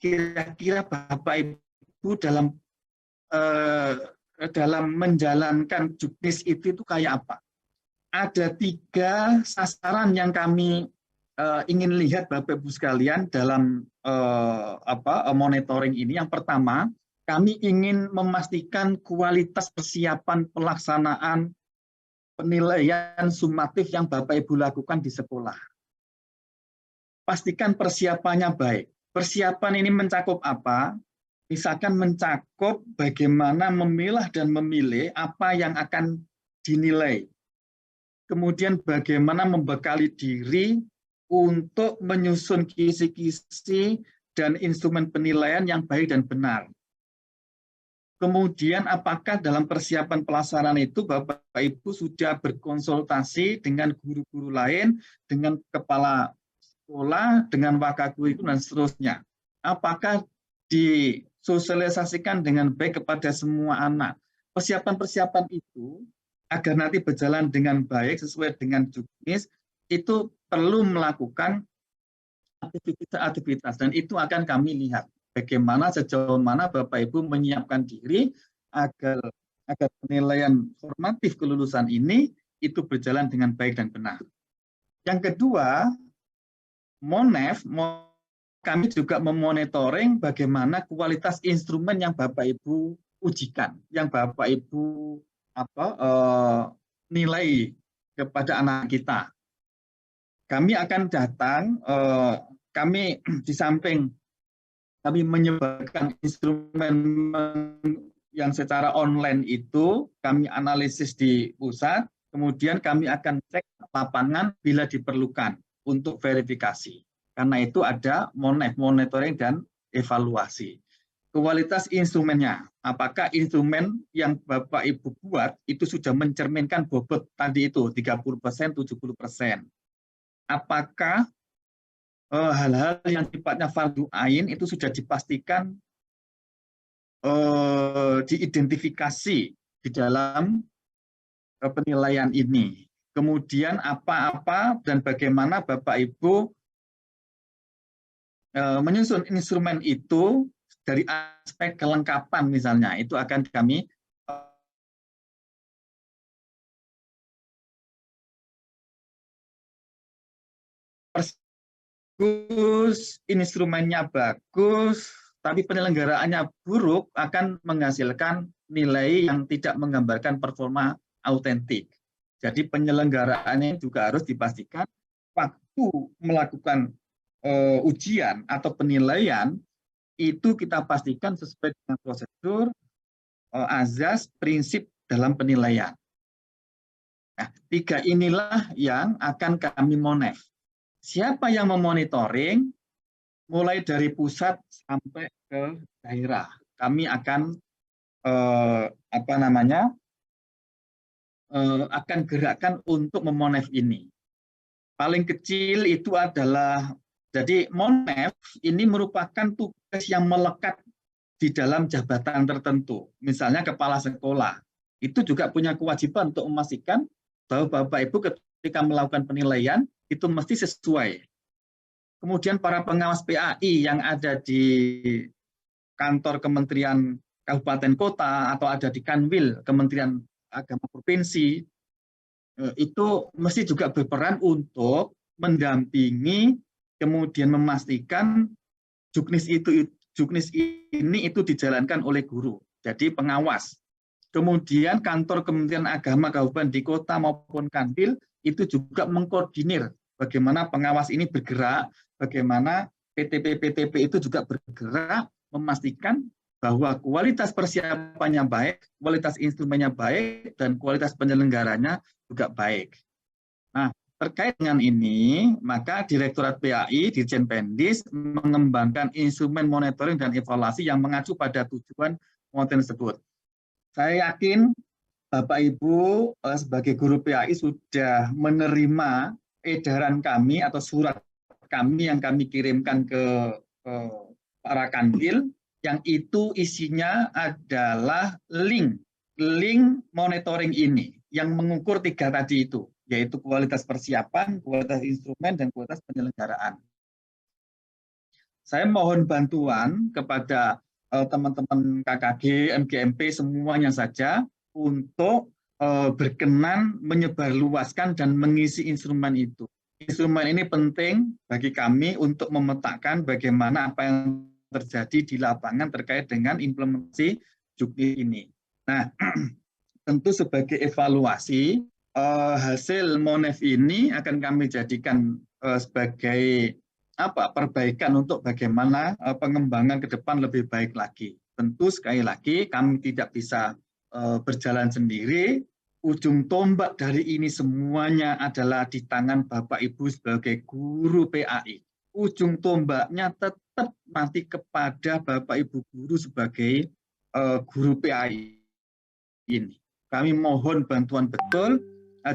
kira-kira Bapak Ibu dalam menjalankan juknis itu kayak apa. Ada 3 sasaran yang kami ingin lihat Bapak Ibu sekalian dalam monitoring ini. Yang pertama, kami ingin memastikan kualitas persiapan pelaksanaan penilaian sumatif yang Bapak Ibu lakukan di sekolah. Pastikan persiapannya baik. Persiapan ini mencakup apa? Misalkan mencakup bagaimana memilah dan memilih apa yang akan dinilai. Kemudian bagaimana membekali diri untuk menyusun kisi-kisi dan instrumen penilaian yang baik dan benar. Kemudian apakah dalam persiapan pelaksanaan itu Bapak Ibu sudah berkonsultasi dengan guru-guru lain, dengan kepala sekolah, dengan wakaguru dan seterusnya. Apakah disosialisasikan dengan baik kepada semua anak. Persiapan-persiapan itu agar nanti berjalan dengan baik sesuai dengan juknis, itu perlu melakukan aktivitas-aktivitas dan itu akan kami lihat. Bagaimana sejauh mana Bapak Ibu menyiapkan diri agar penilaian formatif kelulusan ini itu berjalan dengan baik dan benar. Yang kedua, MONEF, kami juga memonitoring bagaimana kualitas instrumen yang Bapak Ibu ujikan, yang Bapak Ibu nilai kepada anak kita. Kami akan datang, kami di samping kami menyebarkan instrumen yang secara online itu, kami analisis di pusat, kemudian kami akan cek lapangan bila diperlukan untuk verifikasi. Karena itu ada MONEF, monitoring dan evaluasi. Kualitas instrumennya, apakah instrumen yang Bapak Ibu buat itu sudah mencerminkan bobot tadi itu 30%, 70%. Apakah hal-hal yang sifatnya fardhu ain itu sudah dipastikan diidentifikasi di dalam penilaian ini. Kemudian apa-apa dan bagaimana Bapak Ibu menyusun instrumen itu dari aspek kelengkapan misalnya, itu akan kami bagus, instrumennya bagus, tapi penyelenggaraannya buruk akan menghasilkan nilai yang tidak menggambarkan performa autentik. Jadi penyelenggaraannya juga harus dipastikan waktu melakukan ujian atau penilaian itu kita pastikan sesuai dengan prosedur, azas, prinsip dalam penilaian. Nah, 3 inilah yang akan kami MONEF. Siapa yang memonitoring? Mulai dari pusat sampai ke daerah. Kami akan akan gerakan untuk memonef ini. Paling kecil itu adalah, jadi MONEF ini merupakan tugas yang melekat di dalam jabatan tertentu. Misalnya kepala sekolah, itu juga punya kewajiban untuk memastikan bahwa Bapak Ibu ketika melakukan penilaian, itu mesti sesuai. Kemudian para pengawas PAI yang ada di kantor Kementerian Kabupaten Kota atau ada di Kanwil Kementerian Agama Provinsi, itu mesti juga berperan untuk mendampingi, kemudian memastikan juknis ini itu dijalankan oleh guru, jadi pengawas. Kemudian kantor Kementerian Agama Kabupaten di kota maupun Kanwil itu juga mengkoordinir bagaimana pengawas ini bergerak, bagaimana PTP-PTP itu juga bergerak memastikan bahwa kualitas persiapannya baik, kualitas instrumennya baik, dan kualitas penyelenggaranya juga baik. Nah, terkait dengan ini, maka Direktorat PAI, Dirjen Pendis, mengembangkan instrumen monitoring dan evaluasi yang mengacu pada tujuan monitoring tersebut. Saya yakin Bapak Ibu sebagai guru PAI sudah menerima edaran kami atau surat kami yang kami kirimkan ke para kanwil, yang itu isinya adalah link monitoring ini yang mengukur 3 tadi itu, yaitu kualitas persiapan, kualitas instrumen, dan kualitas penyelenggaraan. Saya mohon bantuan kepada teman-teman KKG, MGMP, semuanya saja untuk berkenan menyebarluaskan dan mengisi instrumen itu. Instrumen ini penting bagi kami untuk memetakan bagaimana apa yang terjadi di lapangan terkait dengan implementasi juknis ini. Nah, tentu sebagai evaluasi, hasil MONEF ini akan kami jadikan sebagai perbaikan untuk bagaimana pengembangan ke depan lebih baik lagi. Tentu sekali lagi kami tidak bisa berjalan sendiri. Ujung tombak dari ini semuanya adalah di tangan Bapak Ibu sebagai guru PAI. Ujung tombaknya tetap nanti kepada Bapak Ibu guru sebagai guru PAI ini. Kami mohon bantuan betul,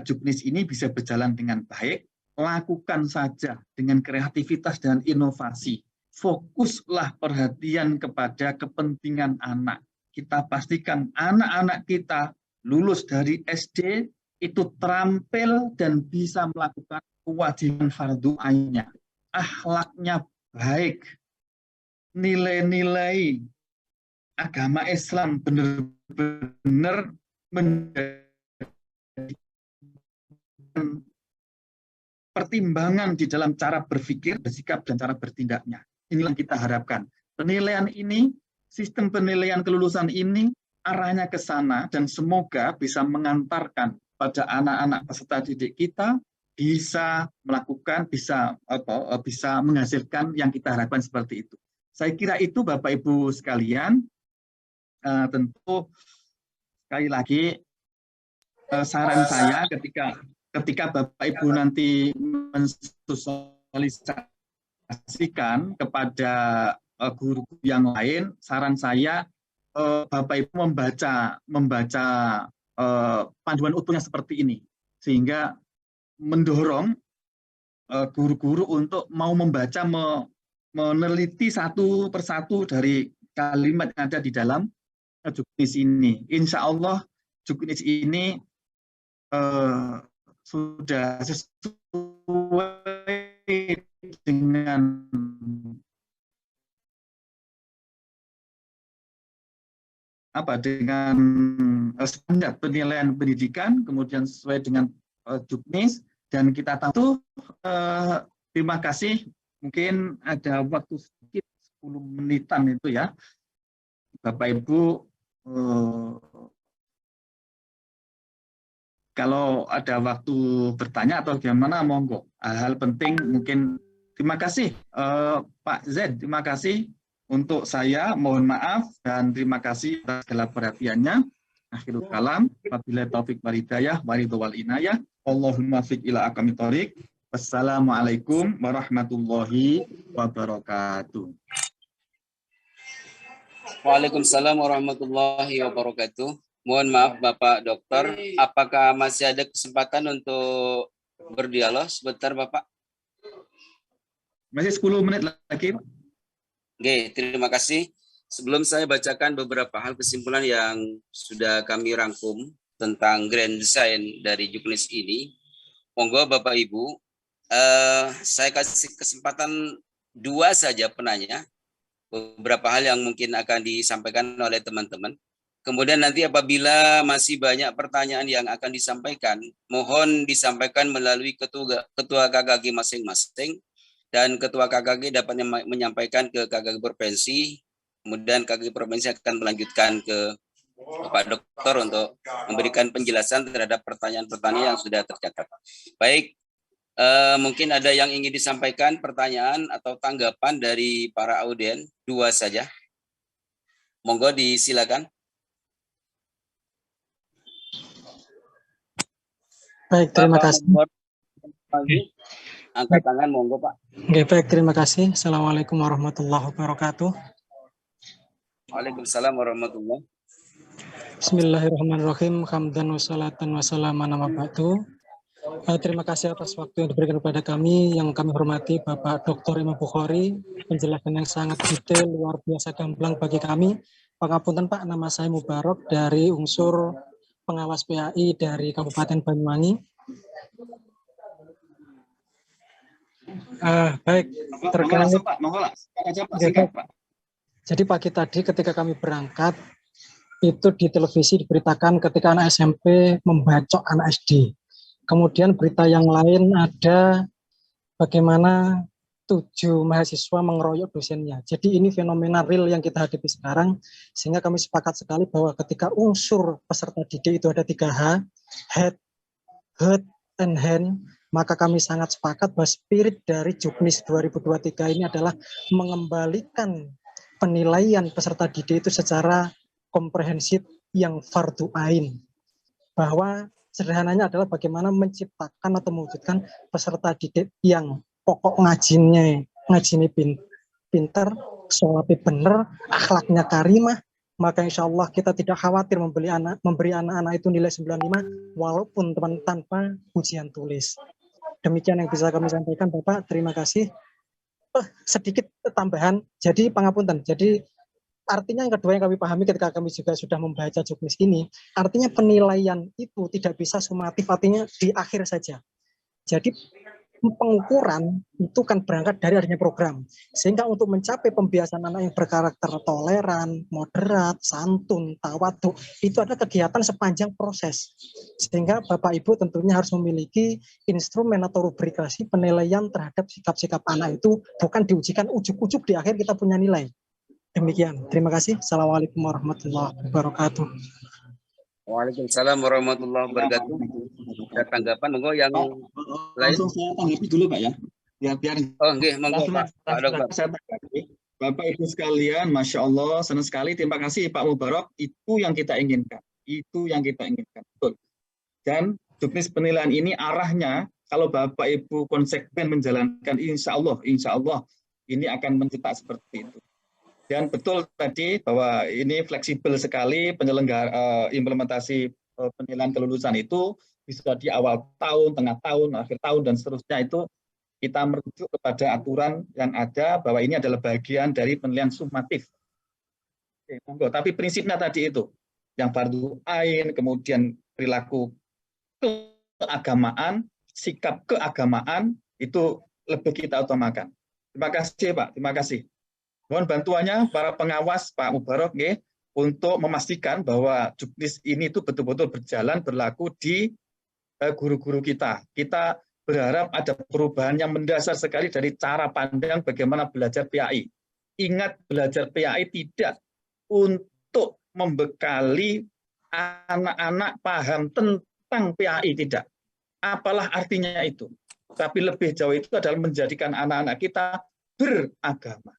juknis ini bisa berjalan dengan baik. Lakukan saja dengan kreativitas dan inovasi. Fokuslah perhatian kepada kepentingan anak. Kita pastikan anak-anak kita lulus dari SD itu terampil dan bisa melakukan kewajiban fardhu ainnya. Akhlaknya baik. Nilai-nilai agama Islam benar benar-benar menjadi pertimbangan di dalam cara berpikir, bersikap, dan cara bertindaknya. Inilah yang kita harapkan. Penilaian ini, sistem penilaian kelulusan ini arahnya ke sana, dan semoga bisa mengantarkan pada anak-anak peserta didik kita bisa melakukan, bisa menghasilkan yang kita harapkan seperti itu. Saya kira itu Bapak Ibu sekalian, tentu sekali lagi saran saya ketika Bapak Ibu nanti mensosialisasikan kepada guru yang lain, saran saya Bapak Ibu membaca panduan utuhnya seperti ini, sehingga mendorong guru-guru untuk mau membaca, meneliti satu persatu dari kalimat yang ada di dalam juknis ini. Insya Allah juknis ini sudah sesuai dengan standar penilaian pendidikan, kemudian sesuai dengan juknis, dan kita tahu. Terima kasih. Mungkin ada waktu sedikit 10 menitan itu ya, Bapak Ibu. Kalau ada waktu bertanya atau bagaimana, monggo. Hal penting mungkin. Terima kasih Pak Z, terima kasih untuk saya, mohon maaf, dan terima kasih atas segala perhatiannya. Akhirul kalam, wabillahi taufik wal hidayah, wal inayah, Allahumma fiq ila aqwamit thoriq. Wassalamualaikum warahmatullahi wabarakatuh. Waalaikumsalam warahmatullahi wabarakatuh. Mohon maaf Bapak Dokter, apakah masih ada kesempatan untuk berdialog sebentar Bapak? Masih 10 menit lagi. Oke, terima kasih. Sebelum saya bacakan beberapa hal kesimpulan yang sudah kami rangkum tentang grand design dari juknis ini, monggo Bapak Ibu, saya kasih kesempatan 2 saja penanya, beberapa hal yang mungkin akan disampaikan oleh teman-teman. Kemudian nanti apabila masih banyak pertanyaan yang akan disampaikan, mohon disampaikan melalui ketua KKG masing-masing, dan ketua KKG dapat menyampaikan ke KKG Provinsi, kemudian KKG Provinsi akan melanjutkan ke Pak Dokter untuk memberikan penjelasan terhadap pertanyaan-pertanyaan yang sudah tercatat. Baik, mungkin ada yang ingin disampaikan pertanyaan atau tanggapan dari para audien, 2 saja. Monggo disilakan. Baik, terima kasih. Angkat tangan, monggo Pak. Oke, baik, terima kasih. Assalamualaikum warahmatullahi wabarakatuh. Waalaikumsalam warahmatullahi. Bismillahirrahmanirrahim. Hamdan wa salatan wa salaman wa ba'du. Terima kasih atas waktu yang diberikan kepada kami, yang kami hormati Bapak Dr. Imam Bukhari, penjelasan yang sangat detail, luar biasa gamblang bagi kami. Pangapunten Pak, nama saya Mubarok dari unsur pengawas PAI dari Kabupaten Banyuwangi. Baik, terkait jadi pagi tadi ketika kami berangkat, itu di televisi diberitakan ketika anak SMP membacok anak SD. Kemudian berita yang lain ada bagaimana 7 mahasiswa mengeroyok dosennya. Jadi ini fenomena real yang kita hadapi sekarang, sehingga kami sepakat sekali bahwa ketika unsur peserta didik itu ada 3H, head, heart, and hand, maka kami sangat sepakat bahwa spirit dari Juknis 2023 ini adalah mengembalikan penilaian peserta didik itu secara komprehensif yang fardu ain. Bahwa sederhananya adalah bagaimana menciptakan atau mewujudkan peserta didik yang pokok ngajine pinter, sholatnya bener, akhlaknya karimah, maka insya Allah kita tidak khawatir memberi anak-anak itu nilai 95 walaupun teman tanpa ujian tulis. Demikian yang bisa kami sampaikan Bapak, terima kasih. Sedikit tambahan, jadi pangapunten, jadi artinya yang kedua yang kami pahami ketika kami juga sudah membaca juknis ini, artinya penilaian itu tidak bisa sumatif, artinya di akhir saja. Jadi pengukuran itu kan berangkat dari adanya program. Sehingga untuk mencapai pembiasaan anak yang berkarakter toleran, moderat, santun, tawaduk, itu ada kegiatan sepanjang proses. Sehingga Bapak Ibu tentunya harus memiliki instrumen atau rubrikasi penilaian terhadap sikap-sikap anak itu, bukan diujikan ujuk-ujuk di akhir kita punya nilai. Demikian. Terima kasih. Assalamualaikum warahmatullahi wabarakatuh. Waalaikumsalam warahmatullahi wabarakatuh. Ada tanggapan monggo yang Pak, lain? langsung saya tanggapi dulu Pak ya. Biar Oh, nggih, monggo Pak Dokter. saya tanggapi. Bapak Ibu sekalian, Masya Allah, senang sekali. Terima kasih Pak Mubarak. Itu yang kita inginkan. Itu yang kita inginkan. Betul. Dan juknis penilaian ini arahnya, kalau Bapak Ibu konsekuen menjalankan, insya Allah ini akan mencetak seperti itu. Dan betul tadi bahwa ini fleksibel sekali penyelenggara implementasi penilaian kelulusan itu bisa di awal tahun, tengah tahun, akhir tahun, dan seterusnya itu kita merujuk kepada aturan yang ada bahwa ini adalah bagian dari penilaian sumatif. Tapi prinsipnya tadi itu, yang fardu ain, kemudian perilaku keagamaan, sikap keagamaan, itu lebih kita utamakan. Terima kasih Pak, terima kasih. Mohon bantuannya para pengawas Pak Mubarak untuk memastikan bahwa juknis ini itu betul-betul berjalan berlaku di guru-guru kita. Kita berharap ada perubahan yang mendasar sekali dari cara pandang bagaimana belajar PAI. Ingat, belajar PAI tidak untuk membekali anak-anak paham tentang PAI, tidak. Apalah artinya itu. Tapi lebih jauh itu adalah menjadikan anak-anak kita beragama.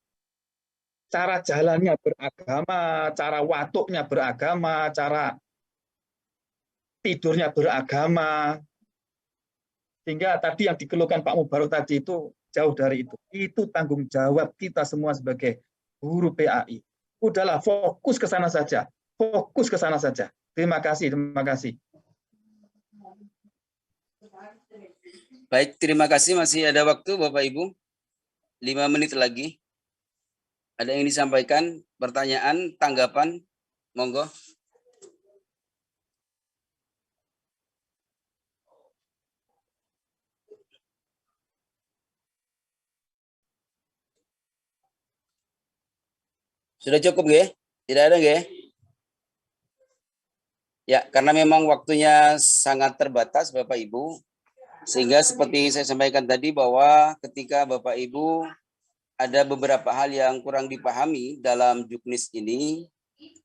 Cara jalannya beragama, cara watuknya beragama, cara tidurnya beragama. Sehingga tadi yang dikeluhkan Pak Mubarak tadi itu jauh dari itu. Itu tanggung jawab kita semua sebagai guru PAI. Udahlah, fokus ke sana saja. Fokus ke sana saja. Terima kasih, terima kasih. Baik, terima kasih. Masih ada waktu Bapak Ibu. 5 menit lagi. Ada yang disampaikan, pertanyaan, tanggapan, monggo. Sudah cukup nggih? Tidak ada nggih? Ya, karena memang waktunya sangat terbatas Bapak Ibu, sehingga seperti saya sampaikan tadi bahwa ketika Bapak Ibu ada beberapa hal yang kurang dipahami dalam juknis ini,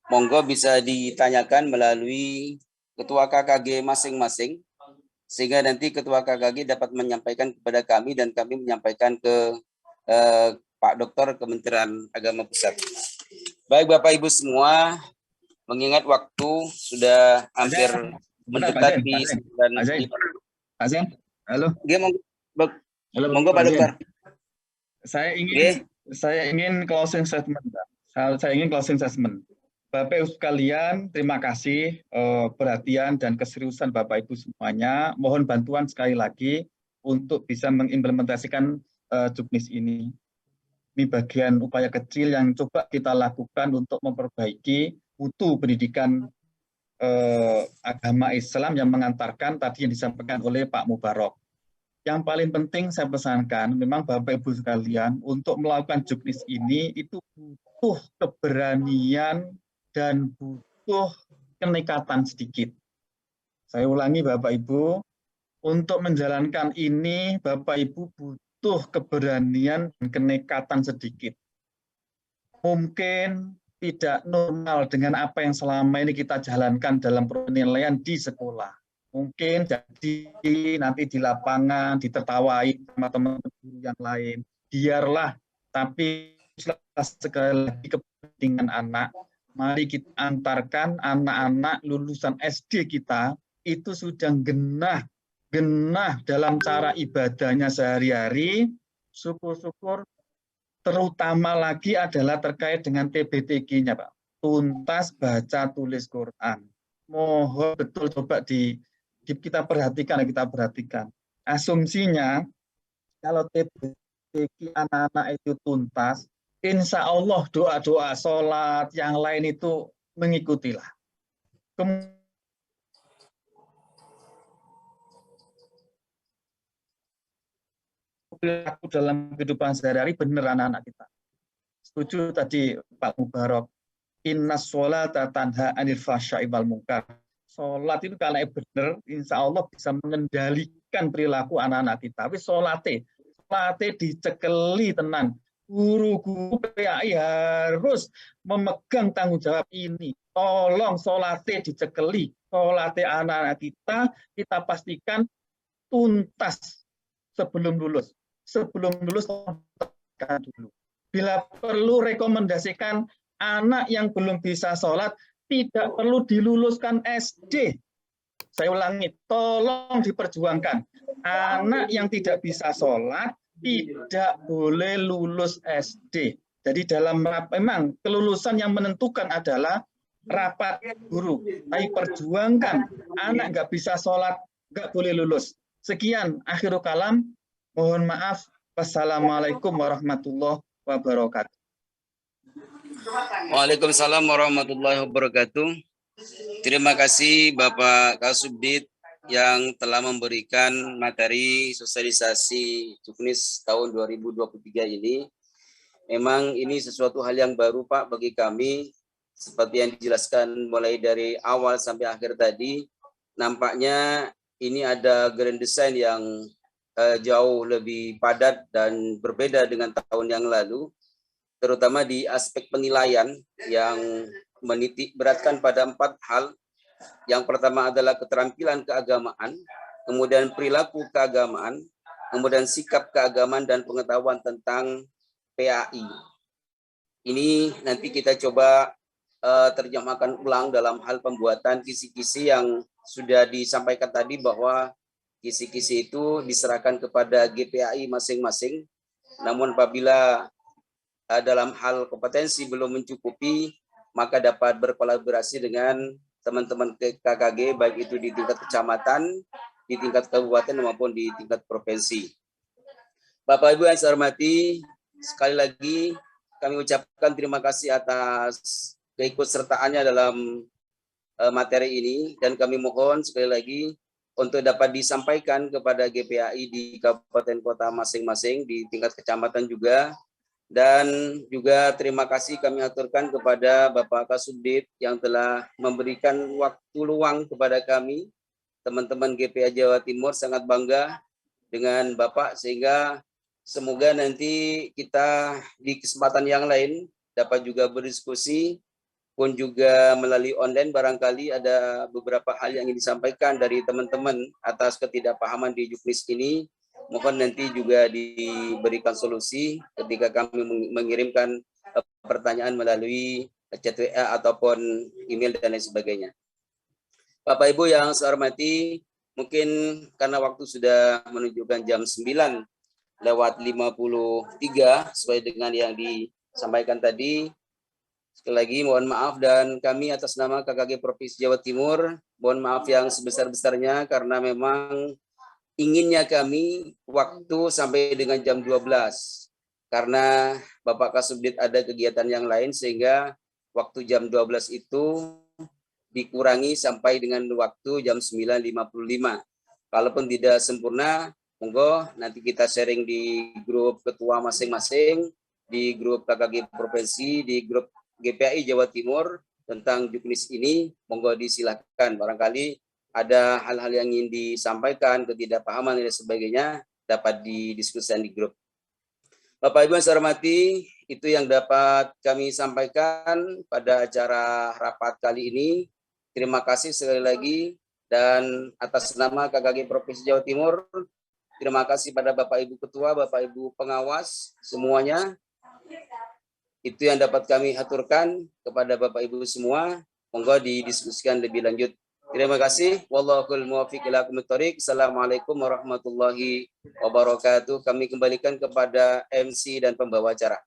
monggo bisa ditanyakan melalui Ketua KKG masing-masing, sehingga nanti Ketua KKG dapat menyampaikan kepada kami dan kami menyampaikan ke Pak Dokter Kementerian Agama Pusat. Baik Bapak Ibu semua, mengingat waktu sudah hampir mendekati 9. Pak Zen, halo. Monggo Pak Dokter. Saya ingin closing statement. Saya ingin closing statement. Bapak Ibu sekalian, terima kasih perhatian dan keseriusan Bapak Ibu semuanya. Mohon bantuan sekali lagi untuk bisa mengimplementasikan juknis ini. Ini bagian upaya kecil yang coba kita lakukan untuk memperbaiki mutu pendidikan agama Islam yang mengantarkan tadi yang disampaikan oleh Pak Mubarak. Yang paling penting saya pesankan, memang Bapak Ibu sekalian, untuk melakukan juknis ini itu butuh keberanian dan butuh kenekatan sedikit. Saya ulangi Bapak Ibu, untuk menjalankan ini Bapak Ibu butuh keberanian dan kenekatan sedikit. Mungkin tidak normal dengan apa yang selama ini kita jalankan dalam penilaian di sekolah. Mungkin jadi nanti di lapangan ditertawai sama teman-teman guru yang lain. Biarlah, tapi sekali lagi kepentingan anak, mari kita antarkan anak-anak lulusan SD kita itu sudah genah dalam cara ibadahnya sehari-hari. Syukur-syukur, terutama lagi adalah terkait dengan TBTG-nya Pak. Tuntas baca tulis Quran. Mohon betul coba kita perhatikan. Asumsinya kalau TBTG anak-anak itu tuntas, insya Allah doa-doa sholat yang lain itu mengikutilah. perilaku dalam kehidupan sehari-hari benar anak-anak kita. Setuju tadi Pak Mubarok. Inna sholata tanha anil fahsya'i wal munkar. Sholat itu kalau benar, insya Allah bisa mengendalikan perilaku anak-anak kita. Tapi sholatnya dicekeli tenan. Guru-guru PAI harus memegang tanggung jawab ini. Tolong sholatnya dicekeli. Sholatnya anak-anak kita pastikan tuntas sebelum lulus. Sebelum lulus, dulu. Bila perlu rekomendasikan anak yang belum bisa sholat, tidak perlu diluluskan SD. Saya ulangi, tolong diperjuangkan. Anak yang tidak bisa sholat, tidak boleh lulus SD. Jadi dalam memang kelulusan yang menentukan adalah rapat guru. Tapi perjuangkan, anak nggak bisa sholat, nggak boleh lulus. Sekian, akhirul kalam. Mohon maaf. Wassalamualaikum warahmatullahi wabarakatuh. Waalaikumsalam warahmatullahi wabarakatuh. Terima kasih Bapak Kasubdit yang telah memberikan materi sosialisasi Juknis tahun 2023 ini. Memang ini sesuatu hal yang baru Pak bagi kami. Seperti yang dijelaskan mulai dari awal sampai akhir tadi, nampaknya ini ada grand design yang jauh lebih padat dan berbeda dengan tahun yang lalu, terutama di aspek penilaian yang menitik beratkan pada 4 hal. Yang pertama adalah keterampilan keagamaan, kemudian perilaku keagamaan, kemudian sikap keagamaan dan pengetahuan tentang PAI. Ini nanti kita coba terjemahkan ulang dalam hal pembuatan kisi-kisi yang sudah disampaikan tadi, bahwa kisi-kisi itu diserahkan kepada GPAI masing-masing. Namun apabila dalam hal kompetensi belum mencukupi, maka dapat berkolaborasi dengan teman-teman KKG, baik itu di tingkat kecamatan, di tingkat kabupaten maupun di tingkat provinsi. Bapak Ibu yang saya hormati, sekali lagi kami ucapkan terima kasih atas keikutsertaannya dalam materi ini, dan kami mohon sekali lagi untuk dapat disampaikan kepada GPAI di kabupaten kota masing-masing, di tingkat kecamatan juga. Dan juga terima kasih kami aturkan kepada Bapak Kasubdit yang telah memberikan waktu luang kepada kami. Teman-teman GPA Jawa Timur sangat bangga dengan Bapak, sehingga semoga nanti kita di kesempatan yang lain dapat juga berdiskusi, pun juga melalui online barangkali ada beberapa hal yang ingin disampaikan dari teman-teman atas ketidakpahaman di Juknis ini. Mohon nanti juga diberikan solusi ketika kami mengirimkan pertanyaan melalui chat WA ataupun email dan lain sebagainya. Bapak Ibu yang saya hormati, mungkin karena waktu sudah menunjukkan jam 9:53 sesuai dengan yang disampaikan tadi. Sekali lagi mohon maaf, dan kami atas nama KKG Provinsi Jawa Timur mohon maaf yang sebesar-besarnya karena memang inginnya kami waktu sampai dengan jam 12. Karena Bapak Kasubdit ada kegiatan yang lain, sehingga waktu jam 12 itu dikurangi sampai dengan waktu jam 9:55. Kalaupun tidak sempurna, monggo nanti kita sharing di grup ketua masing-masing, di grup KKG Provinsi, di grup GPAI Jawa Timur tentang Juknis ini. Monggo disilakan, barangkali ada hal-hal yang ingin disampaikan, ketidakpahaman dan sebagainya, dapat didiskusikan di grup. Bapak Ibu yang saya hormati, itu yang dapat kami sampaikan pada acara rapat kali ini. Terima kasih sekali lagi, dan atas nama KKG Provinsi Jawa Timur, terima kasih pada Bapak Ibu Ketua, Bapak Ibu Pengawas, semuanya. Itu yang dapat kami aturkan kepada Bapak Ibu semua. Monggo didiskusikan lebih lanjut. Terima kasih. Wallahul muwaffiq ila aqwamit thoriq. Assalamualaikum warahmatullahi wabarakatuh. Kami kembalikan kepada MC dan pembawa acara.